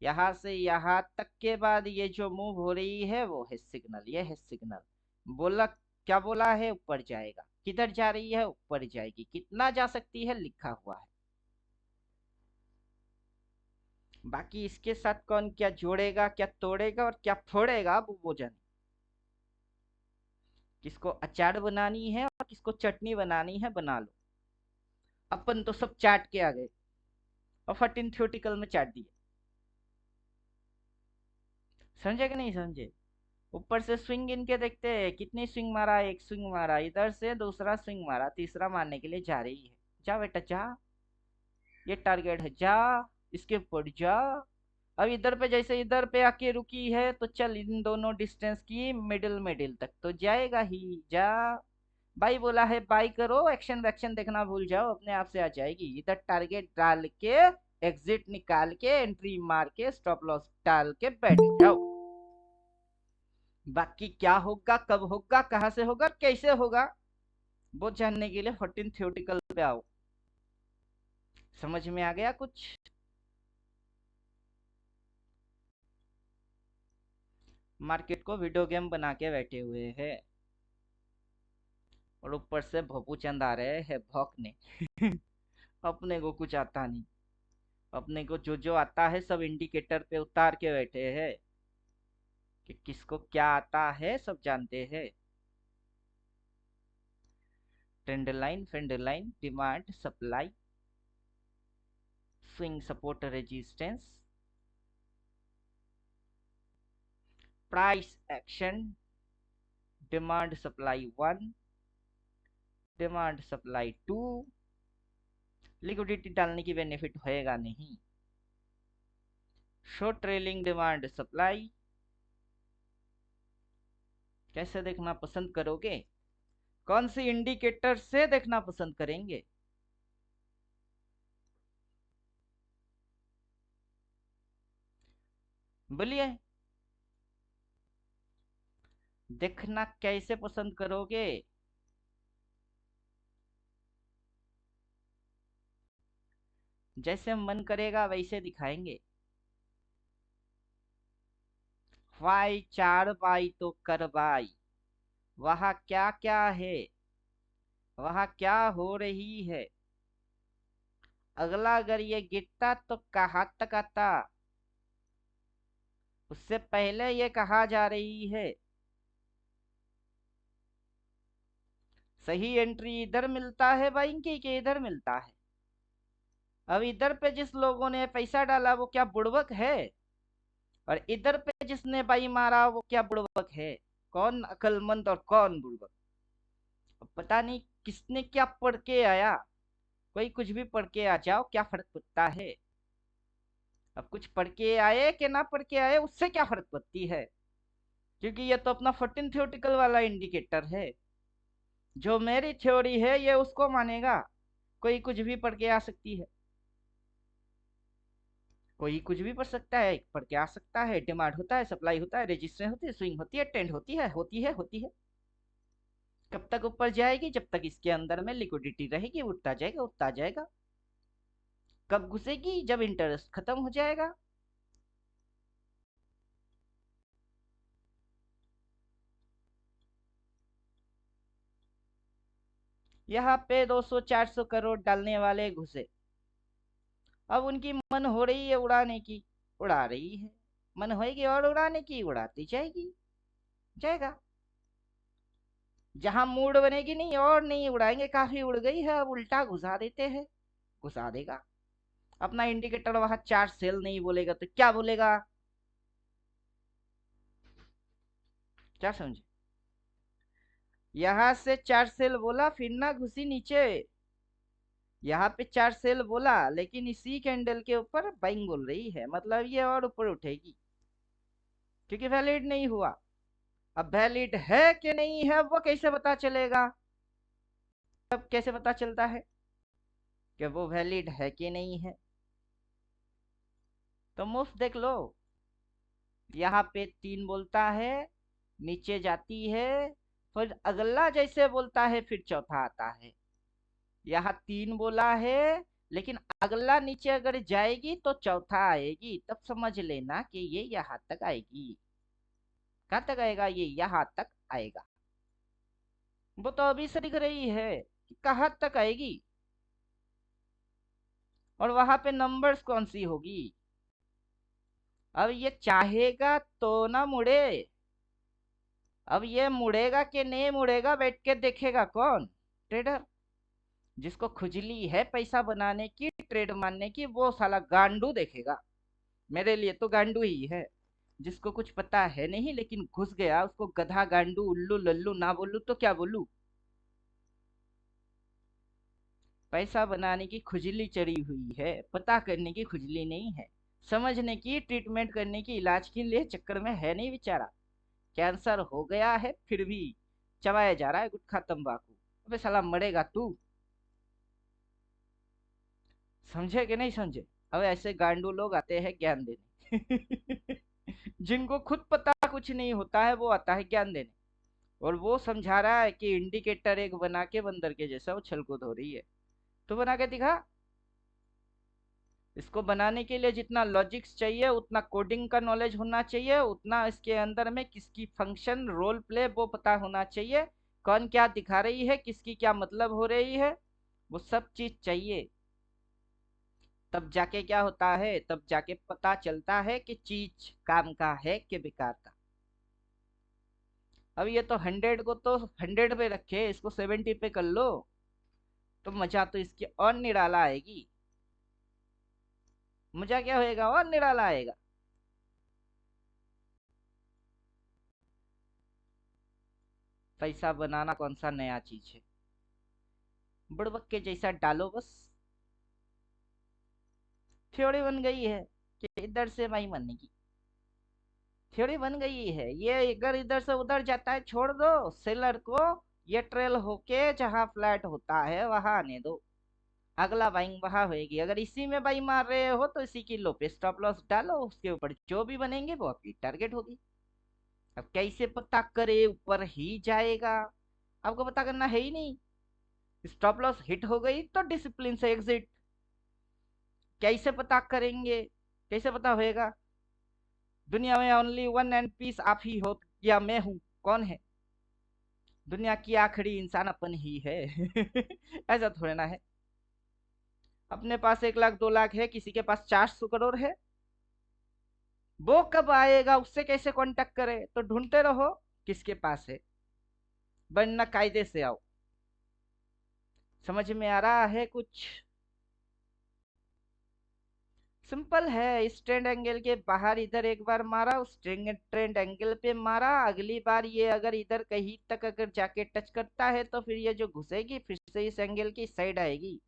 A: यहाँ से यहाँ तक के बाद ये जो मूव हो रही है वो है सिग्नल, ये है सिग्नल। बोला, क्या बोला है? ऊपर जाएगा। किधर जा रही है? ऊपर जाएगी। कितना जा सकती है लिखा हुआ है, बाकी इसके साथ कौन क्या जोड़ेगा, क्या तोड़ेगा और क्या फोड़ेगा वो जाने। किसको अचार बनानी है और किसको चटनी बनानी है बना लो, अपन तो सब चाट के आ गए और 14 थ्योरेटिकल में चाट दिए। समझे कि नहीं समझे? ऊपर से स्विंग इनके देखते हैं, कितनी स्विंग मारा, एक स्विंग मारा, इधर से दूसरा स्विंग मारा, तीसरा मारने के लिए जा रही है। जा बेटा जा, ये टारगेट है, जा इसके ऊपर जा। अब इधर पे जैसे इधर पे आके रुकी है तो चल इन दोनों डिस्टेंस की मिडिल मिडिल तक तो जाएगा ही, जा। भाई बोला है बाई करो, एक्शन वैक्शन देखना भूल जाओ, अपने आप से आ जाएगी। इधर टारगेट डाल के, एग्जिट निकाल के, एंट्री मार के, स्टॉप लॉस डाल के बैठ जाओ। बाकी क्या होगा, कब होगा, कहां से होगा, कैसे होगा, वो जानने के लिए 14 थ्योरेटिकल पे आओ। समझ में आ गया कुछ? मार्केट को वीडियो गेम बना के बैठे हुए हैं और ऊपर से भोपू चंद आ रहे हैं भौंकने। अपने को कुछ आता नहीं, अपने को जो जो आता है सब इंडिकेटर पे उतार के बैठे हैं कि किसको क्या आता है, सब जानते हैं। Trend line, friend line, demand supply, swing support resistance, price action, demand supply 1, demand supply 2। Liquidity डालने की बेनिफिट होएगा नहीं। शॉर्ट ट्रेलिंग डिमांड सप्लाई, कैसे देखना पसंद करोगे? कौन सी इंडिकेटर से देखना पसंद करेंगे? बोलिए, देखना कैसे पसंद करोगे? जैसे मन करेगा वैसे दिखाएंगे। वाई 4 बाई तो कर बाई, वहां क्या क्या है, वहां क्या हो रही है, अगला अगर ये गिरता तो कहाँ तक आता, उससे पहले ये कहा जा रही है। सही एंट्री इधर मिलता है भाई कि इधर मिलता है। अब इधर पे जिस लोगों ने पैसा डाला वो क्या बुड़बक है, और इधर पे जिसने बाई मारा वो क्या बुड़बक है। कौन अक्लमंद और कौन बुड़बक। अब पता नहीं किसने क्या पढ़ के आया। कोई कुछ भी पढ़ के आ जाओ, क्या फर्क पड़ता है। अब कुछ पढ़ के आए कि ना पढ़ के आए उससे क्या फर्क पड़ती है, क्योंकि ये तो अपना 14 थ्योरेटिकल वाला इंडिकेटर है। जो मेरी थ्योरी है ये उसको मानेगा। कोई कुछ भी पढ़ के आ सकती है, कोई कुछ भी पढ़ सकता है, पढ़ के आ सकता है। डिमांड होता है, सप्लाई होता है, रेजिस्टेंस होती है, स्विंग होती है, ट्रेंड होती है, होती है। कब तक ऊपर जाएगी, जब तक इसके अंदर में लिक्विडिटी रहेगी, उठता जाएगा उठता जाएगा। कब घुसेगी, जब इंटरेस्ट खत्म हो जाएगा। यहाँ पे 200-400 करोड़ डालने वाले घुसे। अब उनकी मन हो रही है उड़ाने की, उड़ा रही है। मन होगी और उड़ाने की, उड़ाती जाएगी, जाएगा। जहां मूड बनेगी नहीं और नहीं उड़ाएंगे, काफी उड़ गई है अब उल्टा घुसा देते हैं, घुसा देगा। अपना इंडिकेटर वहां 4 सेल नहीं बोलेगा तो क्या बोलेगा, क्या समझे। यहां से 4 सेल बोला, फिर ना घुसी नीचे। यहाँ पे 4 सेल बोला, लेकिन इसी कैंडल के ऊपर बाइंग बोल रही है, मतलब ये और ऊपर उठेगी, क्योंकि वैलिड नहीं हुआ। अब वैलिड है कि नहीं है वो कैसे पता चलेगा, तब कैसे पता चलता है कि वो वैलिड है कि नहीं है। तो मुफ्त देख लो, यहाँ पे 3 बोलता है, नीचे जाती है, फिर अगला जैसे बोलता है फिर चौथा आता है। यहाँ 3 बोला है, लेकिन अगला नीचे अगर जाएगी तो चौथा आएगी, तब समझ लेना कि ये यहाँ तक आएगी। कहाँ तक आएगा, ये यहाँ तक आएगा। वो तो अभी से दिख रही है कि कहाँ तक आएगी, और वहां पे नंबर्स कौन सी होगी। अब ये चाहेगा तो ना मुड़े। अब ये मुड़ेगा कि नहीं मुड़ेगा बैठ के देखेगा कौन, ट्रेडर। जिसको खुजली है पैसा बनाने की, ट्रेड मारने की, वो साला गांडू देखेगा। मेरे लिए तो गांडू ही है। जिसको कुछ पता है नहीं लेकिन घुस गया, उसको गधा, गांडू, उल्लू, लल्लू ना बोलू तो क्या बोलू। पैसा बनाने की खुजली चढ़ी हुई है, पता करने की खुजली नहीं है। समझने की, ट्रीटमेंट करने की, इलाज के लिए चक्कर में है नहीं बेचारा। कैंसर हो गया है फिर भी चबाया जा रहा है गुटखा तंबाकू। अबे साला मरेगा तू। समझे कि नहीं समझे। अब ऐसे गांडू लोग आते हैं ज्ञान देने जिनको खुद पता कुछ नहीं होता है वो आता है ज्ञान देने, और वो समझा रहा है कि इंडिकेटर एक बना के बंदर के जैसा वो छल कूद हो रही है। तो बना के दिखा। इसको बनाने के लिए जितना लॉजिक्स चाहिए, उतना कोडिंग का नॉलेज होना चाहिए, उतना इसके अंदर में किसकी फंक्शन, रोल प्ले वो पता होना चाहिए। कौन क्या दिखा रही है, किसकी क्या मतलब हो रही है, वो सब चीज चाहिए। तब जाके क्या होता है, तब जाके पता चलता है कि चीज काम का है कि बेकार का। अब ये तो 100 को तो 100 पे रखे, इसको 70 पे कर लो, तो मजा तो इसकी और निराला आएगी। मजा क्या होएगा, और निराला आएगा। पैसा बनाना कौन सा नया चीज है, बुड़बक के जैसा डालो बस। थ्योरी बन गई है कि इधर से भाई बनने की, थ्योरी बन गई है। ये अगर इधर से उधर जाता है छोड़ दो, सेलर को ये ट्रेल होके जहां फ्लैट होता है वहां आने दो। अगला बाइंग वहां होएगी। अगर इसी में बाई मार रहे हो तो इसी की लो पे स्टॉप लॉस डालो, उसके ऊपर जो भी बनेंगे वो आपकी टारगेट होगी। अब कैसे पता करे ऊपर ही जाएगा, आपको पता करना है ही नहीं। स्टॉप लॉस हिट हो गई तो डिसिप्लिन से एग्जिट। कैसे पता करेंगे, कैसे पता होएगा। दुनिया में ओनली वन एंड पीस आप ही हो या मैं हूं, कौन है। दुनिया की आखिरी इंसान अपन ही है ऐसा थोड़ा ना है। अपने पास 1 लाख 2 लाख है, किसी के पास 400 करोड़ है। वो कब आएगा, उससे कैसे कांटेक्ट करे? तो ढूंढते रहो किसके पास है, वरना कायदे से आओ। समझ में आ रहा है कुछ? सिंपल है। इस ट्रेंड एंगल के बाहर इधर एक बार मारा, उस ट्रेंड एंगल पे मारा, अगली बार ये अगर इधर कहीं तक अगर जाके टच करता है तो फिर ये जो घुसेगी फिर से इस एंगल की साइड आएगी।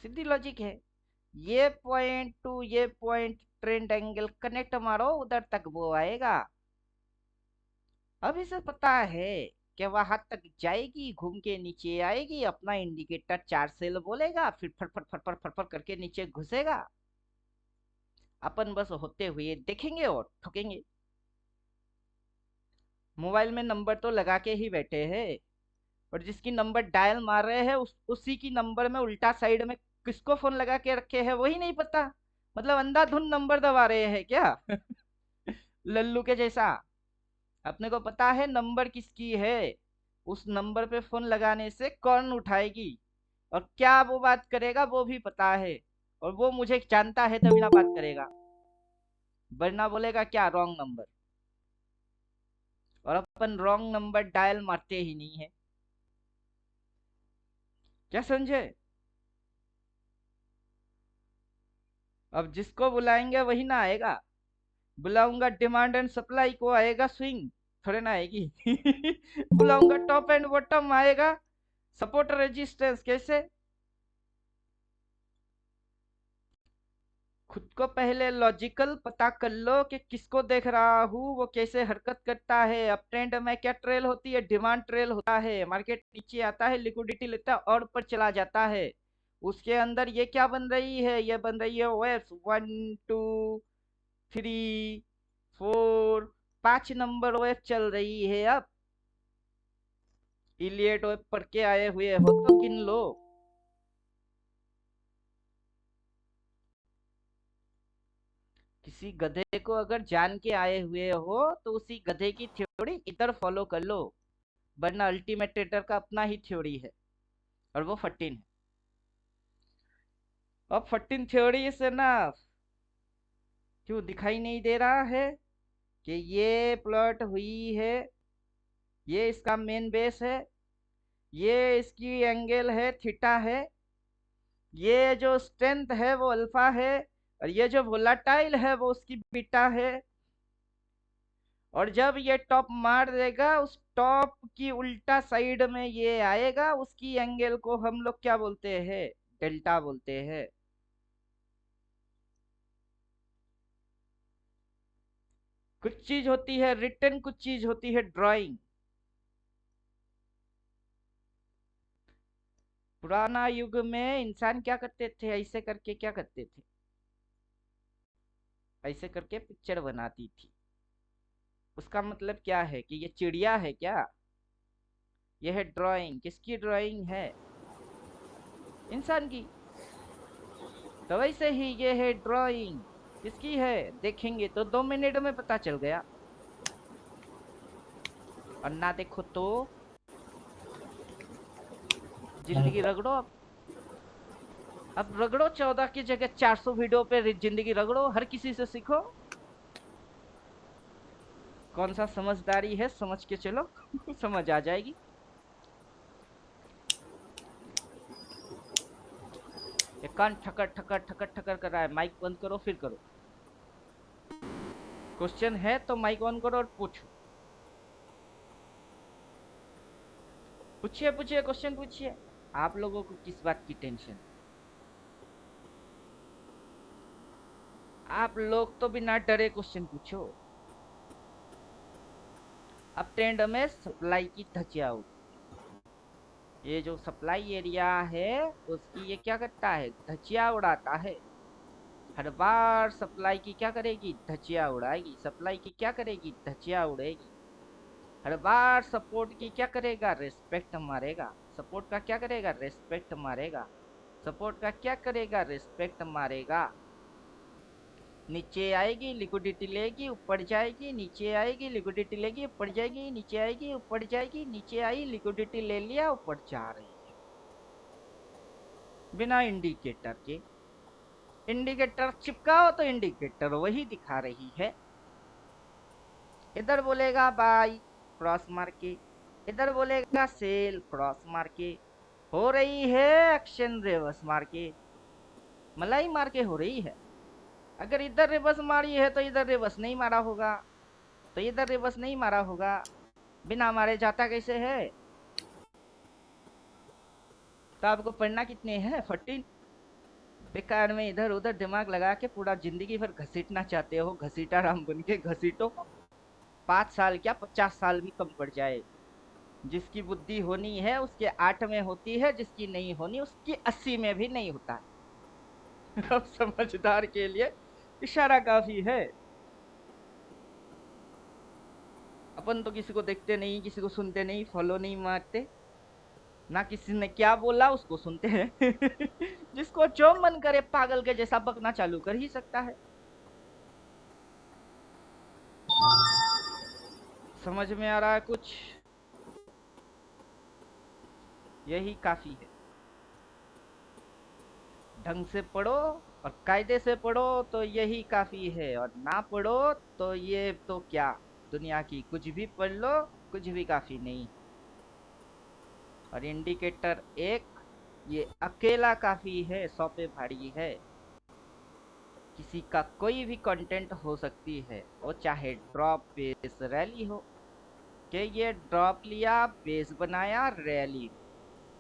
A: सीधी लॉजिक है। ये पॉइंट टू ये पॉइंट ट्रेंड एंगल कनेक्ट मारो, उधर तक वो आएगा। अब इसे पता है कि वहां तक जाएगी, घूम के नीचे आएगी, अपना इंडिकेटर 4 सेल बोलेगा, फिर फट फट फट फट फट करके नीचे घुसेगा। अपन बस होते हुए देखेंगे और ठोकेंगे। मोबाइल में नंबर तो लगा के ही बैठे हैं, और जिसकी नंबर डायल मार रहे हैं उसी की नंबर में उल्टा साइड में किसको फोन लगा के रखे हैं वही नहीं पता। मतलब अंधाधुन नंबर दबा रहे हैं क्या? लल्लू के जैसा। अपने को पता है नंबर किसकी है, उस नंबर पे फोन लगाने से कौन उठाएगी और क्या वो बात करेगा वो भी पता है, और वो मुझे जानता है तभी ना बात करेगा, वरना बोलेगा क्या रॉन्ग नंबर। और अपन रॉन्ग नंबर डायल मारते ही नहीं है। क्या समझे? अब जिसको बुलाएंगे वही ना आएगा। बुलाऊंगा डिमांड एंड सप्लाई को आएगा स्विंग, थोड़े ना आएगी। बुलाऊंगा टॉप एंड बॉटम आएगा, सपोर्ट रेजिस्टेंस कैसे? खुद को पहले लॉजिकल पता कर लो कि किसको देख रहा हूँ, वो कैसे हरकत करता है। अप ट्रेंड में क्या ट्रेल होती है? डिमांड ट्रेल होता है। मार्केट नीचे आता है, लिक्विडिटी लेता है और ऊपर चला जाता है। उसके अंदर ये क्या बन रही है? ये बन रही है वेव्स, 1 2 3 4 5 नंबर वेव चल रही है। अब इलियट वेव पढ़ के आए हुए हो तो गिन लो। किसी गधे को अगर जान के आए हुए हो तो उसी गधे की थ्योरी इधर फॉलो कर लो, वरना अल्टीमेट ट्रेडर का अपना ही थ्योरी है और वो 14 है। अब 14 थ्योरी से ना क्यों दिखाई नहीं दे रहा है कि ये प्लॉट हुई है, ये इसका मेन बेस है, ये इसकी एंगल है थीटा है, ये जो स्ट्रेंथ है वो अल्फा है, और ये जो वोलाटाइल है वो उसकी बीटा है। और जब ये टॉप मार देगा उस टॉप की उल्टा साइड में ये आएगा, उसकी एंगल को हम लोग क्या बोलते हैं? डेल्टा बोलते हैं। कुछ चीज होती है रिटर्न, कुछ चीज होती है ड्राइंग। पुराना युग में इंसान क्या करते थे? ऐसे करके क्या करते थे? ऐसे करके पिक्चर बनाती थी। उसका मतलब क्या है कि ये चिड़िया है क्या? यह है ड्राइंग। किसकी ड्राइंग है? इंसान की। तो वैसे ही ये है ड्राइंग। किसकी है? देखेंगे तो 2 मिनट में पता चल गया, और ना देखो तो जिंदगी रगड़ो। अब रगड़ो, 14 की जगह 400 वीडियो पे जिंदगी रगड़ो, हर किसी से सीखो। कौन सा समझदारी है, समझ के चलो। समझ आ जाएगी। ये कान ठकर ठकर ठकर ठकर कर रहा है, माइक बंद करो फिर करो। क्वेश्चन है तो माइक ऑन करो और पूछो। पूछिए पूछिए, क्वेश्चन पूछिए। आप लोगों को किस बात की टेंशन? आप लोग तो बिना डरे क्वेश्चन पूछो। अब ट्रेंड में सप्लाई की धज्जियां उड़, ये जो सप्लाई एरिया है उसकी ये क्या करता है? धज्जियां उड़ाता है। हर बार सप्लाई की क्या करेगी? धज्जियां उड़ाएगी। सप्लाई की क्या करेगी? धज्जियां उड़ेगी। हर बार सपोर्ट की क्या करेगा? रेस्पेक्ट मारेगा। सपोर्ट का क्या करेगा? रेस्पेक्ट मारेगा। सपोर्ट का क्या करेगा? रेस्पेक्ट मारेगा। नीचे आएगी, लिक्विडिटी लेगी, ऊपर जाएगी, नीचे आएगी, लिक्विडिटी लेगी, ऊपर जाएगी, नीचे आएगी, ऊपर जाएगी, नीचे आई, लिक्विडिटी ले लिया, ऊपर जा रही है। बिना इंडिकेटर के। इंडिकेटर चिपकाओ तो इंडिकेटर वही दिखा रही है। इधर बोलेगा बाई क्रॉस मार के, इधर बोलेगा सेल क्रॉस मार के। हो रही है एक्शन रिवर्स मार के, मलाई मार के हो रही है। अगर इधर रिवर्स मारी है तो इधर रिवर्स नहीं मारा होगा, तो इधर रिवर्स नहीं मारा होगा। बिना मारे जाता कैसे है? तो आपको पढ़ना कितने हैं? 14। बेकार में इधर उधर दिमाग लगा के पूरा जिंदगी भर घसीटना चाहते हो, घसीटा राम बन के घसीटो। 5 साल क्या 50 साल भी कम पड़ जाए। जिसकी बुद्धि होनी है उसके 8 में होती है, जिसकी नहीं होनी उसकी 80 में भी नहीं होता है। अब समझदार के लिए इशारा काफी है। अपन तो किसी को देखते नहीं, किसी को सुनते नहीं, फॉलो नहीं मारते, ना किसी ने क्या बोला उसको सुनते हैं। जिसको जो मन करे पागल के जैसा बकना चालू कर ही सकता है। समझ में आ रहा है कुछ? यही काफी है। ढंग से पढ़ो और कायदे से पढ़ो तो यही काफी है, और ना पढ़ो तो ये तो क्या, दुनिया की कुछ भी पढ़ लो कुछ भी काफी नहीं। और इंडिकेटर एक ये अकेला काफी है, 100 पे भारी है। किसी का कोई भी कंटेंट हो सकती है, वो चाहे ड्रॉप बेस रैली हो, कि ये ड्रॉप लिया बेस बनाया रैली,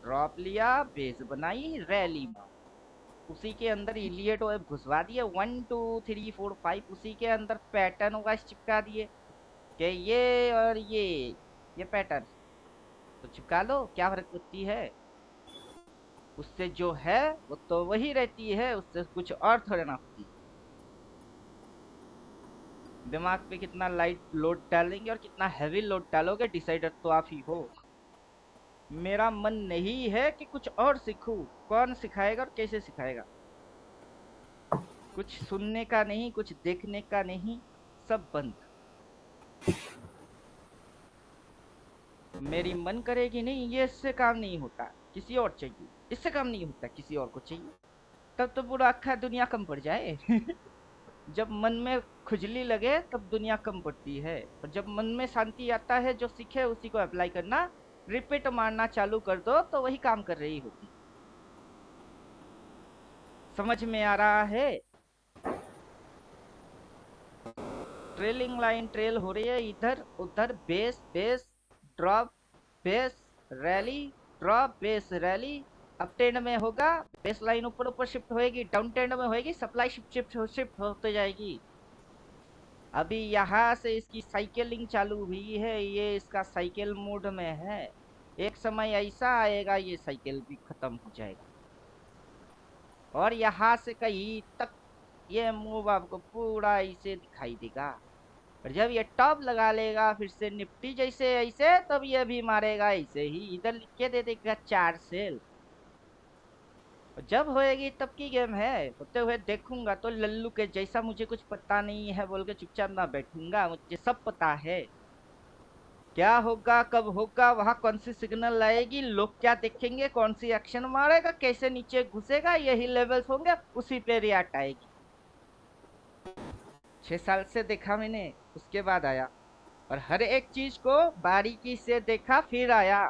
A: ड्रॉप लिया बेस बनाई रैली में, उसी के अंदर इलियट वेब घुसवा दिए 1 2 3 4 5, उसी के अंदर पैटर्न वाइज चिपका दिए कि ये और ये पैटर्न तो चिपका लो, क्या फर्क पड़ती है? उससे जो है वो तो वही रहती है, उससे कुछ और थोड़ा ना होती। दिमाग पे कितना लाइट लोड डालेंगे और कितना हैवी लोड डालोगे, डिसाइडर तो आप ही हो। मेरा मन नहीं है कि कुछ और सीखूं। कौन सिखाएगा और कैसे सिखाएगा? कुछ सुनने का नहीं, कुछ देखने का नहीं, सब बंद। मेरी मन करेगी नहीं, ये इससे काम नहीं होता, किसी और चाहिए, इससे काम नहीं होता, किसी और को चाहिए। तब तो पूरा अक्खा दुनिया कम पड़ जाए। जब मन में खुजली लगे तब दुनिया कम पड़ती है, और जब मन में शांति आता है, जो सीखे उसी को अप्लाई करना, रिपीट मारना चालू कर दो तो वही काम कर रही होती। समझ में आ रहा है? ट्रेलिंग लाइन ट्रेल हो रही है, इधर उधर base base drop base rally, drop base rally. Up trend में होगा, बेस लाइन ऊपर ऊपर शिफ्ट होएगी, डाउन ट्रेंड में होएगी, सप्लाई शिफ्ट होते जाएगी। अभी यहाँ से इसकी साइकिलिंग चालू हुई है, ये इसका साइकिल मोड में है। एक समय ऐसा आएगा ये साइकिल भी खत्म हो जाएगा, और यहाँ से कहीं तक ये मूव आपको पूरा ऐसे दिखाई देगा। और जब ये टॉप लगा लेगा फिर से निफ्टी जैसे ऐसे, तब ये भी मारेगा ऐसे ही, इधर लिख के दे देगा 4 सेल। और जब होएगी तब की गेम है, होते हुए देखूंगा तो लल्लू के जैसा मुझे कुछ पता नहीं है बोल के चुपचाप ना बैठूंगा, मुझे सब पता है क्या होगा कब होगा, वहां कौन सी सिग्नल आएगी, लोग क्या देखेंगे, कौन सी एक्शन मारेगा, कैसे नीचे घुसेगा, यही लेवल्स होंगे, उसी पे रिएक्ट आएगी। 6 साल से देखा मैंने, उसके बाद आया, और हर एक चीज को बारीकी से देखा फिर आया,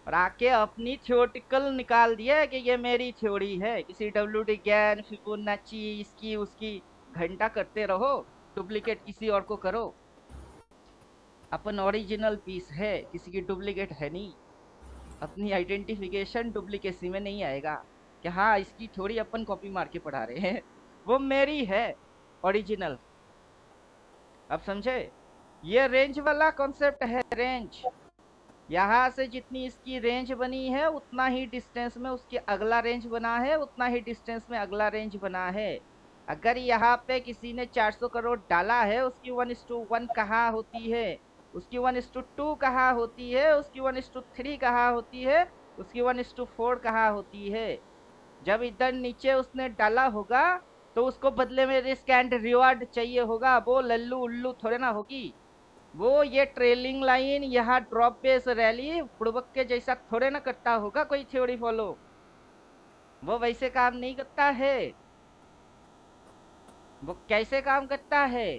A: और आके अपनी थ्योरेटिकल निकाल दिया कि ये मेरी थ्योरी है। किसी डब्ल्यूडी ज्ञान फिबोनाची इसकी उसकी घंटा करते रहो, डुप्लीकेट किसी और को करो। अपन ओरिजिनल पीस है, किसी की डुप्लीकेट है नहीं। अपनी आइडेंटिफिकेशन डुप्लीकेसी में नहीं आएगा कि हाँ इसकी थ्योरी अपन कॉपी मार के पढ़ा रहे हैं। वो मेरी है ओरिजिनल। अब समझे? ये रेंज वाला कॉन्सेप्ट है, रेंज। यहाँ से जितनी इसकी रेंज बनी है उतना ही डिस्टेंस में उसकी अगला रेंज बना है, उतना ही डिस्टेंस में अगला रेंज बना है। अगर यहाँ पे किसी ने 400 करोड़ डाला है, उसकी 1:1 कहाँ होती है, उसकी 1:2 कहाँ होती है, उसकी 1:3 कहाँ होती है, उसकी 1:4 कहाँ होती है। जब इधर नीचे उसने डाला होगा तो उसको बदले में रिस्क एंड रिवार्ड चाहिए होगा, वो लल्लू उल्लू थोड़े ना होगी। वो ये ट्रेलिंग लाइन यहाँ ड्रॉप बेस रैली बुड़बक के जैसा थोड़े ना करता होगा कोई थ्योरी फॉलो। वो वैसे काम नहीं करता है। वो कैसे काम करता है?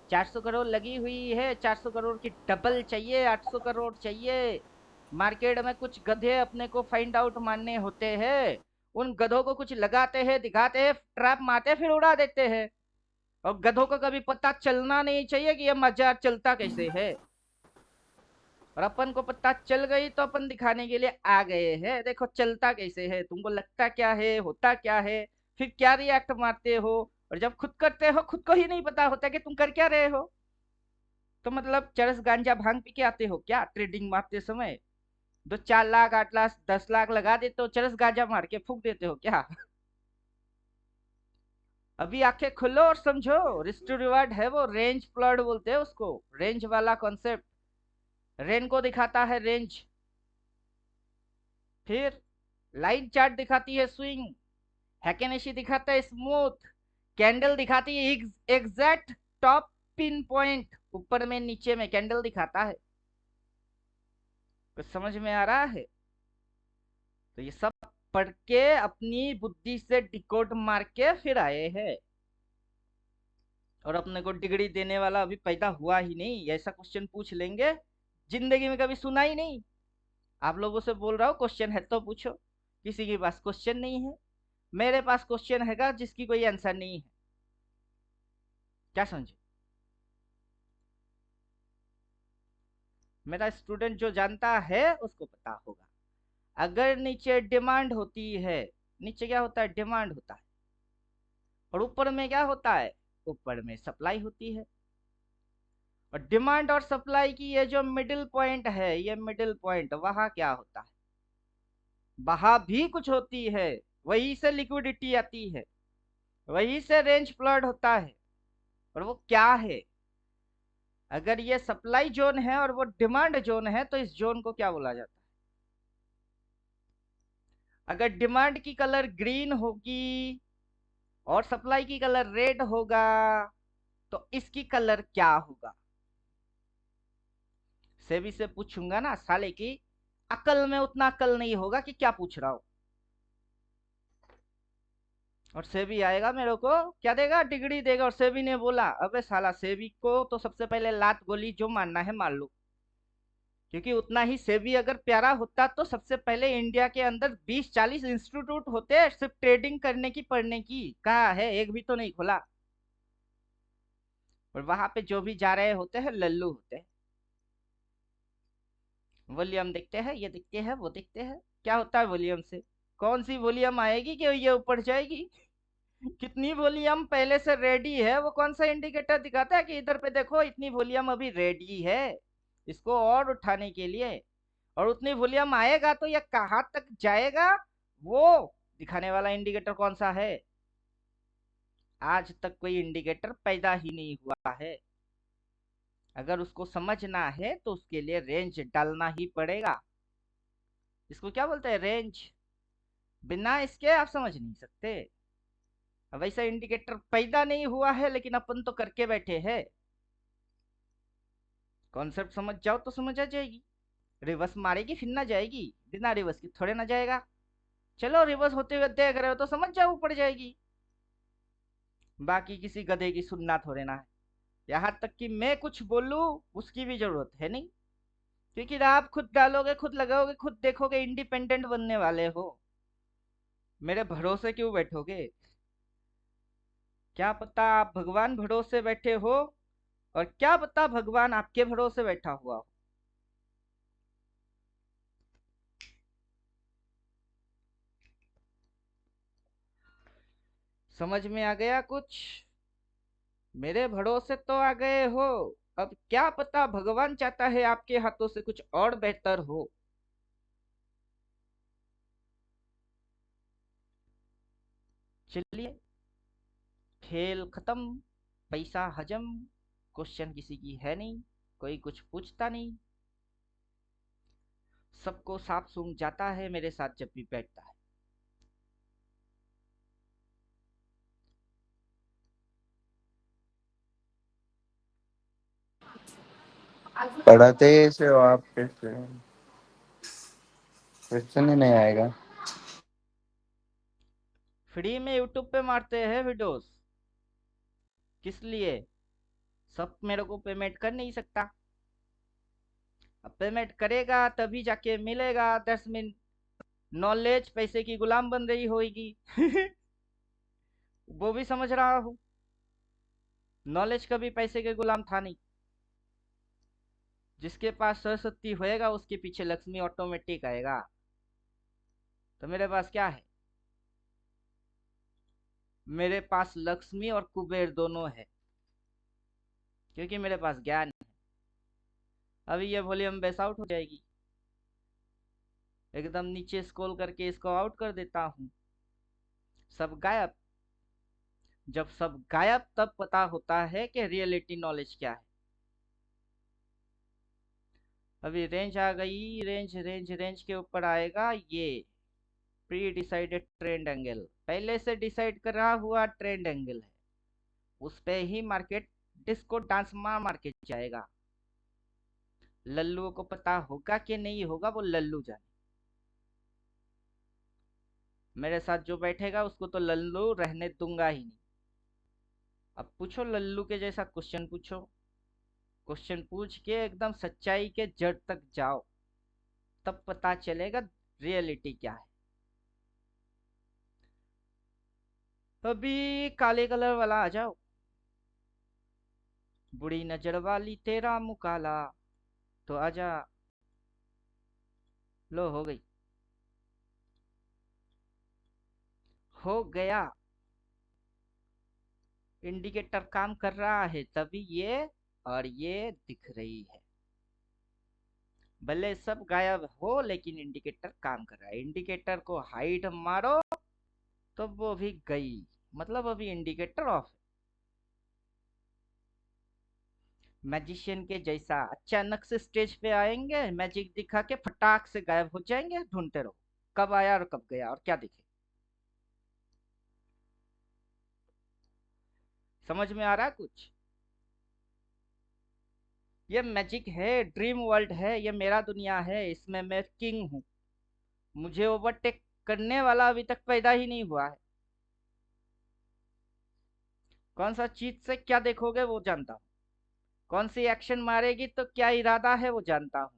A: 400 करोड़ लगी हुई है, 400 करोड़ की डबल चाहिए, 800 करोड़ चाहिए। मार्केट में कुछ गधे अपने को फाइंड आउट मानने होते हैं। उन गधों को कुछ लगाते हैं, दिखाते हैं, ट्रैप मारते हैं, फिर उड़ा देते हैं। और गधों को कभी पता चलना नहीं चाहिए कि ये मजार चलता कैसे है। और अपन को पता चल गई तो अपन दिखाने के लिए आ गए हैं, देखो चलता कैसे है, तुमको लगता क्या है, होता क्या है, फिर क्या रिएक्ट मारते हो। और जब खुद करते हो, खुद को ही नहीं पता होता कि तुम कर क्या रहे हो। तो मतलब चरस गांजा भांग पी के आते हो क्या ट्रेडिंग मारते समय? दो 4 लाख 8 लाख 10 लाख लगा देते हो, चरस गांजा मार के फूक देते हो क्या? अभी आंखें खोलो और समझो, रिस्क टू रिवार्ड है वो, रेंज प्लॉट बोलते हैं उसको, रेंज वाला कॉन्सेप्ट। रेन को दिखाता है रेंज, फिर लाइन चार्ट दिखाती है स्विंग, हैकेनेशी दिखाता है स्मूथ, कैंडल दिखाती है एग्जैक्ट टॉप पिन पॉइंट, ऊपर में नीचे में कैंडल दिखाता है। कुछ समझ में आ रहा है? तो ये सब पढ़ के अपनी बुद्धि से डिकोड मार के फिर आए हैं। और अपने को डिग्री देने वाला अभी पैदा हुआ ही नहीं, ऐसा क्वेश्चन पूछ लेंगे, जिंदगी में कभी सुना ही नहीं। आप लोगों से बोल रहा हूँ, क्वेश्चन है तो पूछो। किसी के पास क्वेश्चन नहीं है। मेरे पास क्वेश्चन हैगा जिसकी कोई आंसर नहीं है। क्या समझे? मेरा स्टूडेंट जो जानता है उसको पता होगा। अगर नीचे डिमांड होती है, नीचे क्या होता है, डिमांड होता है, और ऊपर में क्या होता है, ऊपर में सप्लाई होती है। और डिमांड और सप्लाई की ये जो मिडिल पॉइंट है, ये मिडिल पॉइंट वहां क्या होता है, वहां भी कुछ होती है। वहीं से लिक्विडिटी आती है, वहीं से रेंज प्लॉट होता है। और वो क्या है? अगर ये सप्लाई जोन है और वो डिमांड जोन है, तो इस जोन को क्या बोला जाता है? अगर डिमांड की कलर ग्रीन होगी और सप्लाई की कलर रेड होगा, तो इसकी कलर क्या होगा? सेबी से पूछूंगा ना, साले की अकल में उतना अकल नहीं होगा कि क्या पूछ रहा हूं। और सेबी आएगा मेरे को क्या देगा, डिग्री देगा। और सेबी ने बोला, अबे साला सेबी को तो सबसे पहले लात गोली जो मारना है मार लो। क्योंकि उतना ही सेबी अगर प्यारा होता तो सबसे पहले इंडिया के अंदर 20-40 इंस्टीट्यूट होते सिर्फ ट्रेडिंग करने की, पढ़ने की। कहाँ है? एक भी तो नहीं खुला। और वहां पे जो भी जा रहे होते हैं लल्लू होते हैं। वॉल्यूम देखते हैं, ये देखते हैं, वो देखते हैं। क्या होता है वॉल्यूम से? कौन सी वॉल्यूम आएगी कि ये ऊपर जाएगी? कितनी वॉल्यूम पहले से रेडी है, वो कौन सा इंडिकेटर दिखाता है कि इधर पे देखो इतनी वॉल्यूम अभी रेडी है इसको और उठाने के लिए। और उतनी वॉल्यूम आएगा तो ये कहाँ तक जाएगा, वो दिखाने वाला इंडिकेटर कौन सा है? आज तक कोई इंडिकेटर पैदा ही नहीं हुआ है। अगर उसको समझना है तो उसके लिए रेंज डालना ही पड़ेगा। इसको क्या बोलते हैं, रेंज। बिना इसके आप समझ नहीं सकते। अब ऐसा इंडिकेटर पैदा नहीं हुआ है, लेकिन अपन तो करके बैठे हैं। कॉन्सेप्ट समझ जाओ तो समझ आ जाएगी। रिवर्स मारेगी फिर ना जाएगी, बिना रिवर्स के थोड़े ना जाएगा। चलो रिवर्स होते हुए देख रहे हो तो समझ जाओ ऊपर जाएगी। बाकी किसी गधे की सुनना थोड़े ना है। यहाँ तक कि मैं कुछ बोलूं उसकी भी जरूरत है नहीं। क्योंकि आप खुद डालोगे, खुद लगाओगे, खुद देखोगे, इंडिपेंडेंट बनने वाले हो। मेरे भरोसे क्यों बैठोगे? क्या पता आप भगवान भरोसे बैठे हो, और क्या पता भगवान आपके भरोसे बैठा हुआ हो। समझ में आ गया कुछ? मेरे भरोसे तो आ गए हो। अब क्या पता भगवान चाहता है आपके हाथों से कुछ और बेहतर हो। चलिए, खेल खत्म, पैसा हजम। क्वेश्चन किसी की है नहीं, कोई कुछ पूछता नहीं। सबको साफ सूंघ जाता है मेरे साथ जब भी बैठता है।
B: पढ़ाते कैसे हो आप? कैसे क्वेश्चन ही नहीं आएगा?
A: फ्री में यूट्यूब पे मारते हैं वीडियोस, किस लिए? सब मेरे को पेमेंट कर नहीं सकता। अब पेमेंट करेगा तभी जाके मिलेगा 10 मिनट। नॉलेज पैसे की गुलाम बन रही होगी। वो भी समझ रहा हूँ, नॉलेज कभी पैसे के गुलाम था नहीं। जिसके पास सरस्वती होएगा उसके पीछे लक्ष्मी ऑटोमेटिक आएगा। तो मेरे पास क्या है? मेरे पास लक्ष्मी और कुबेर दोनों है, क्योंकि मेरे पास ज्ञान है। अभी ये वॉल्यूम बेस आउट हो जाएगी, एकदम नीचे स्क्रॉल करके इसको आउट कर देता हूँ, सब गायब। जब सब गायब तब पता होता है कि रियलिटी नॉलेज क्या है। अभी रेंज आ गई, रेंज रेंज रेंज के ऊपर आएगा ये प्री डिसाइडेड ट्रेंड एंगल, पहले से डिसाइड करा हुआ ट्रेंड एंगल है, उस पे ही मार्केट डिस्को डांस मार मार के जाएगा। लल्लुओं को पता होगा कि नहीं होगा, वो लल्लू जाने। मेरे साथ जो बैठेगा उसको तो लल्लू रहने दूंगा ही नहीं। अब पूछो लल्लू के जैसा क्वेश्चन पूछो, क्वेश्चन पूछ के एकदम सच्चाई के जड़ तक जाओ, तब पता चलेगा रियलिटी क्या है। अभी काले कलर वाला आ जाओ, बुरी नजर वाली तेरा मुँह काला, तो आजा। लो हो गई, हो गया। इंडिकेटर काम कर रहा है तभी ये और ये दिख रही है। भले सब गायब हो लेकिन इंडिकेटर काम कर रहा है। इंडिकेटर को हाइड मारो तो वो भी गई, मतलब अभी इंडिकेटर ऑफ है। मैजिशियन के जैसा अचानक से स्टेज पे आएंगे, मैजिक दिखा के फटाक से गायब हो जाएंगे, ढूंढते रहो कब आया और कब गया और क्या दिखे। समझ में आ रहा है कुछ? ये मैजिक है, ड्रीम वर्ल्ड है, ये मेरा दुनिया है, इसमें मैं किंग हूँ। मुझे ओवरटेक करने वाला अभी तक पैदा ही नहीं हुआ है। कौन सा चीज से क्या देखोगे वो जानता हूँ, कौन सी एक्शन मारेगी तो क्या इरादा है वो जानता हूँ।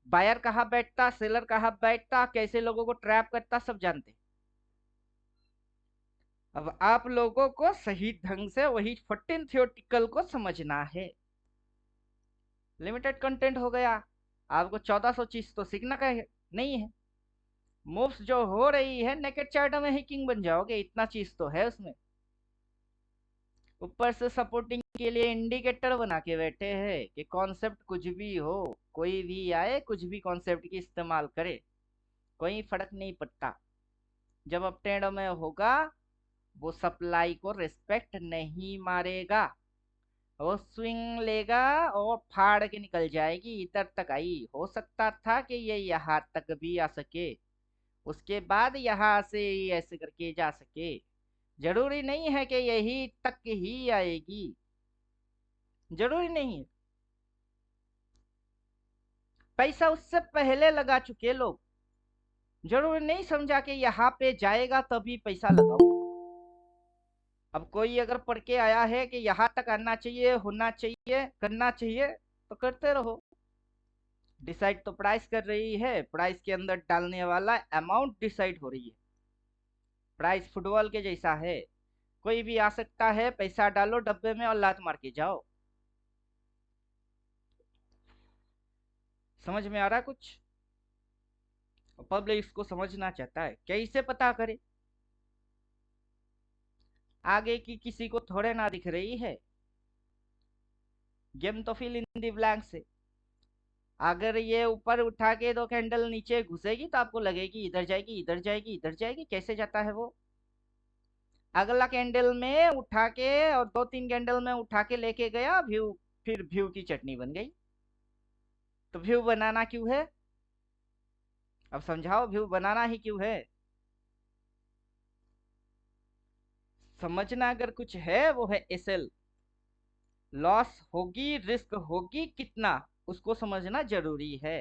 A: बायर कहाँ बैठता, सेलर कहाँ बैठता, कैसे लोगों को ट्रैप करता, सब जानते हैं। अब आप लोगों को सही ढंग से वही 14 थियोटिकल को समझना है। लिमिटेड कंटेंट हो गया, आपको 1400 चीज तो सीखना का नहीं है। मूव्स जो हो रही है नेकेड चार्ट में ही किंग बन जाओगे, इतना चीज तो है उसमें। ऊपर से सपोर्टिंग के लिए इंडिकेटर बना के बैठे हैं कि कॉन्सेप्ट कुछ भी हो, कोई भी आए कुछ भी कॉन्सेप्ट की इस्तेमाल करे, कोई फर्क नहीं पड़ता। जब अब ट्रेंड में होगा वो सप्लाई को रिस्पेक्ट नहीं मारेगा, वो स्विंग लेगा और फाड़ के निकल जाएगी। इधर तक आई, हो सकता था कि ये यहाँ तक भी आ सके, उसके बाद यहाँ से ऐसे करके जा सके। जरूरी नहीं है कि यही तक ही आएगी, जरूरी नहीं है। पैसा उससे पहले लगा चुके लोग, जरूरी नहीं समझा कि यहाँ पे जाएगा तभी पैसा लगाओ। अब कोई अगर पढ़ के आया है कि यहाँ तक आना चाहिए, होना चाहिए, करना चाहिए, तो करते रहो। डिसाइड तो प्राइस कर रही है, प्राइस के अंदर डालने वाला अमाउंट डिसाइड हो रही है। प्राइस फुटबॉल के जैसा है, कोई भी आ सकता है, पैसा डालो डब्बे में और लात मार के जाओ। समझ में आ रहा कुछ? पब्लिक इसको समझना चाहता है, कैसे पता करे? आगे की किसी को थोड़े ना दिख रही है, गेम तो फिल इन दी ब्लैंक से। अगर ये ऊपर उठा के दो कैंडल नीचे घुसेगी तो आपको लगेगी इधर जाएगी, इधर जाएगी, इधर जाएगी, कैसे जाता है वो। अगला कैंडल में उठा के और 2-3 कैंडल में उठा के लेके गया व्यू, फिर व्यू की चटनी बन गई। तो व्यू बनाना क्यों है? अब समझाओ, व्यू बनाना ही क्यों है? समझना अगर कुछ है वो है एसएल, लॉस होगी, रिस्क होगी कितना, उसको समझना जरूरी है।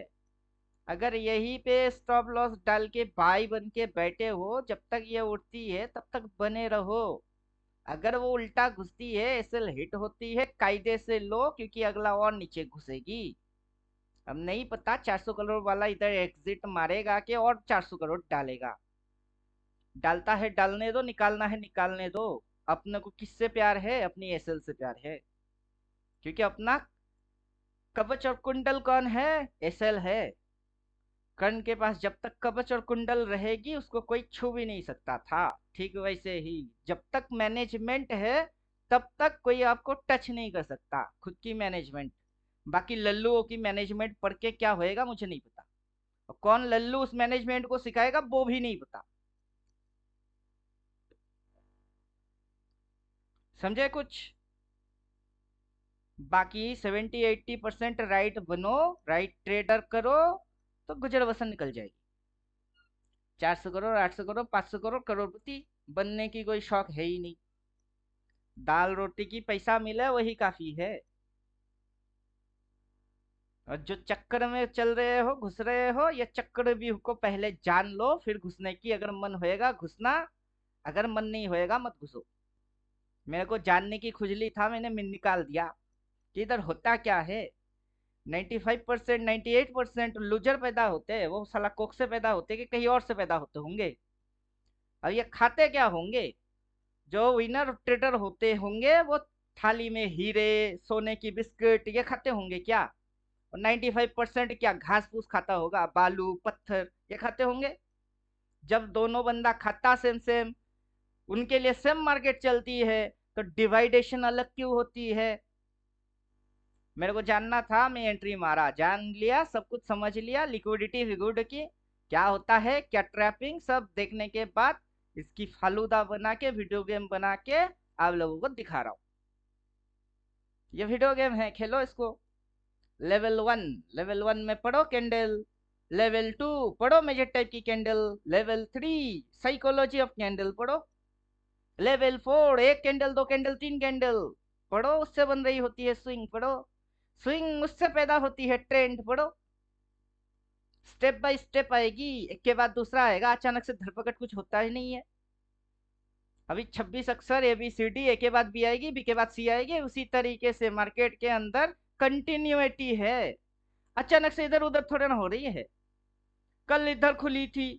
A: अगर यहीं पे स्टॉप लॉस डाल के बाई बन के बैठे हो, जब तक ये उठती है तब तक बने रहो। अगर वो उल्टा घुसती है, एसएल हिट होती है, कायदे से लो, क्योंकि अगला और नीचे घुसेगी। अब नहीं पता 400 करोड़ वाला इधर एग्जिट मारेगा कि और 400 करोड़ डालेगा। डालता है डालने दो, निकालना है निकालने दो। अपने को किससे प्यार है? अपनी एसएल से प्यार है, क्योंकि अपना कवच और कुंडल कौन है? एसएल है। कर्ण के पास जब तक कवच और कुंडल रहेगी, उसको कोई छू भी नहीं सकता था। ठीक वैसे ही जब तक मैनेजमेंट है, तब तक कोई आपको टच नहीं कर सकता। खुद की मैनेजमेंट। बाकी लल्लुओं की मैनेजमेंट पढ़ के क्या होएगा मुझे नहीं पता, और कौन लल्लू उस मैनेजमेंट को सिखाएगा वो भी नहीं पता। समझे कुछ? बाकी 70-80% राइट बनो, राइट ट्रेडर करो, तो गुजर बसर निकल जाएगी। 400 करोड़, 800 करोड़, 500 करोड़, करोड़पति बनने की कोई शौक है ही नहीं। दाल रोटी की पैसा मिले वही काफी है। और जो चक्कर में चल रहे हो, घुस रहे हो, ये चक्कर भी को पहले जान लो, फिर घुसने की अगर मन होएगा घुसना, अगर मन नहीं होएगा मत घुसो। मेरे को जानने की खुजली था, मैंने निकाल दिया कि इधर होता क्या है। 95%, 98% लूजर पैदा होते हैं, वो साला कोक से पैदा होते कि कहीं और से पैदा होते होंगे। और ये खाते क्या होंगे? जो विनर ट्रेडर होते होंगे वो थाली में हीरे, सोने की बिस्किट ये खाते होंगे क्या? और 95% क्या घास फूस खाता होगा, बालू पत्थर ये खाते होंगे? जब दोनों बंदा खाता सेम सेम, उनके लिए सेम मार्केट चलती है, तो डिवाइडेशन अलग क्यों होती है? मेरे को जानना था, मैं एंट्री मारा, जान लिया, सब कुछ समझ लिया, लिक्विडिटी विगुड की क्या होता है, क्या ट्रैपिंग, सब देखने के बाद इसकी फालूदा बना के वीडियो गेम बना के आप लोगों को दिखा रहा हूँ। ये वीडियो गेम है, खेलो इसको। लेवल 1, लेवल 1 में पढ़ो कैंडल, लेवल 2 पढ़ो मेजर टाइप की candle, level 3 psychology of candle पढ़ो, लेवल 4 एक कैंडल, दो कैंडल, तीन कैंडल पढ़ो, उससे बन रही होती है स्विंग पढ़ो, स्विंग उससे पैदा होती है ट्रेंड पढ़ो। स्टेप बाय स्टेप आएगी, एक के बाद दूसरा आएगा, अचानक से धरपकड़ कुछ होता ही नहीं है। अभी 26 अक्षर ABCD, ए के बाद बी आएगी, बी के बाद सी आएगी, उसी तरीके से मार्केट के अंदर कंटिन्यूटी है। अचानक से इधर उधर थोड़ा ना हो रही है। कल इधर खुली थी,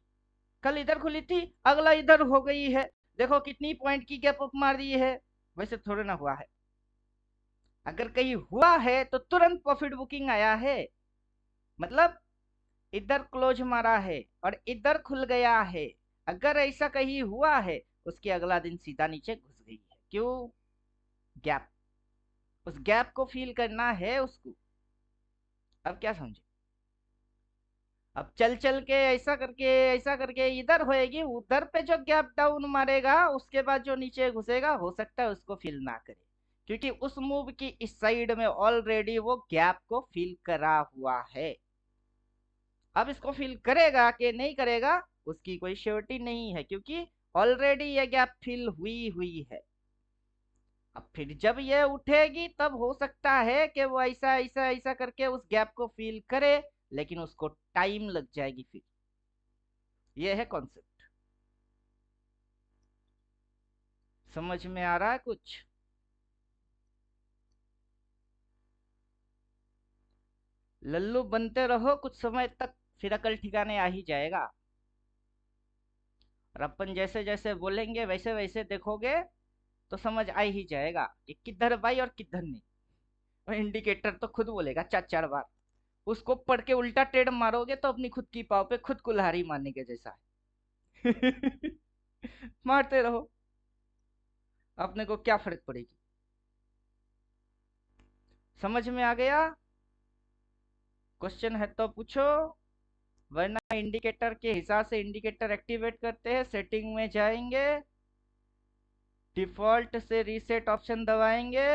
A: कल इधर खुली थी, अगला इधर हो गई है, देखो कितनी पॉइंट की गैप अप मार दी है। वैसे थोड़े ना हुआ है। अगर कहीं हुआ है तो तुरंत प्रॉफिट बुकिंग आया है, मतलब इधर क्लोज मारा है और इधर खुल गया है। अगर ऐसा कहीं हुआ है, उसके अगला दिन सीधा नीचे घुस गई है। क्यों? गैप। उस गैप को फील करना है उसको। अब क्या समझे? अब चल चल के ऐसा करके इधर होएगी, उधर पे जो गैप डाउन मारेगा, उसके बाद जो नीचे घुसेगा, हो सकता है उसको फील ना करे, क्योंकि उस मूव की इस साइड में ऑलरेडी वो गैप को फील करा हुआ है। अब इसको फील करेगा कि नहीं करेगा, उसकी कोई श्योरिटी नहीं है, क्योंकि ऑलरेडी ये गैप फील हुई हुई है। अब फिर जब ये उठेगी, तब हो सकता है कि वो ऐसा ऐसा ऐसा करके उस गैप को फील करे, लेकिन उसको टाइम लग जाएगी। फिर ये है कॉन्सेप्ट। समझ में आ रहा है कुछ? लल्लू बनते रहो कुछ समय तक, फिर अकल ठिकाने आ ही जाएगा। और अपन जैसे जैसे बोलेंगे वैसे वैसे देखोगे, तो समझ आ ही जाएगा कि किधर भाई और किधर नहीं। और इंडिकेटर तो खुद बोलेगा 4-4 बार। उसको पढ़ के उल्टा टेढ़ मारोगे तो अपनी खुद की पाव पे खुद कुल्हाड़ी मारने के जैसा है। मारते रहो, अपने को क्या फर्क पड़ेगी। समझ में आ गया? क्वेश्चन है तो पूछो, वरना इंडिकेटर के हिसाब से इंडिकेटर एक्टिवेट करते हैं। सेटिंग में जाएंगे, डिफॉल्ट से रीसेट ऑप्शन दबाएंगे,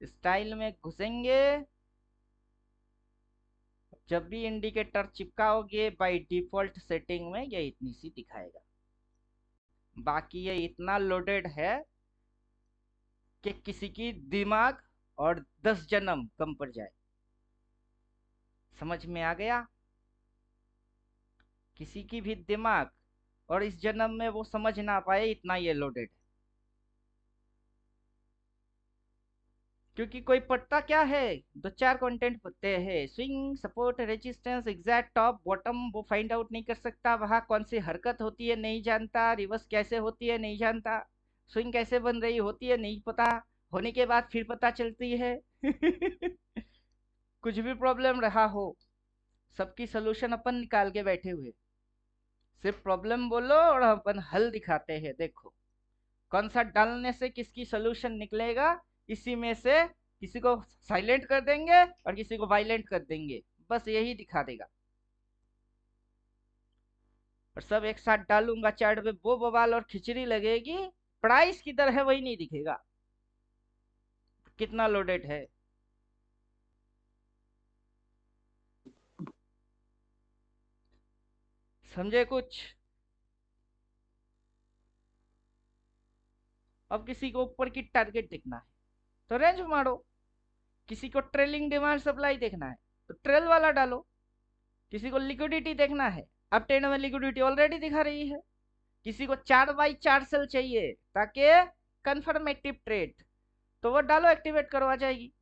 A: स्टाइल में घुसेंगे। जब भी इंडिकेटर चिपकाओगे, बाय डिफॉल्ट सेटिंग में ये इतनी सी दिखाएगा। बाकी ये इतना लोडेड है कि किसी की दिमाग और 10 जन्म कम पड़ जाए। समझ में आ गया? किसी की भी दिमाग, और इस जन्म में वो समझ ना पाए इतना ये लोडेड। क्योंकि कोई पढ़ता क्या है, दो चार कंटेंट पढ़ते हैं, swing, support, resistance, exact, top, bottom, वो फाइंड आउट नहीं कर सकता, वहां कौन सी हरकत होती है नहीं जानता, रिवर्स कैसे होती है नहीं जानता, स्विंग कैसे बन रही होती है नहीं पता, होने के बाद फिर पता चलती है। कुछ भी प्रॉब्लम रहा हो, सबकी सोल्यूशन अपन निकाल के बैठे हुए, सिर्फ प्रॉब्लम बोलो और अपन हल दिखाते हैं, देखो कौन सा डालने से किसकी सोल्यूशन निकलेगा, इसी में से किसी को साइलेंट कर देंगे और किसी को वायलेंट कर देंगे, बस यही दिखा देगा। और सब एक साथ डालूंगा चार्ट पे, वो बवाल और खिचड़ी लगेगी, प्राइस किधर है वही नहीं दिखेगा, कितना लोडेड है। समझे कुछ? अब किसी को ऊपर की टारगेट देखना है तो रेंज मारो, किसी को ट्रेलिंग डिमांड सप्लाई देखना है तो ट्रेल वाला डालो, किसी को लिक्विडिटी देखना है, अब टेन में लिक्विडिटी ऑलरेडी दिखा रही है, किसी को 4x4 सेल चाहिए ताकि कंफर्मेटिव ट्रेड, तो वो डालो, एक्टिवेट करो, आ जाएगी।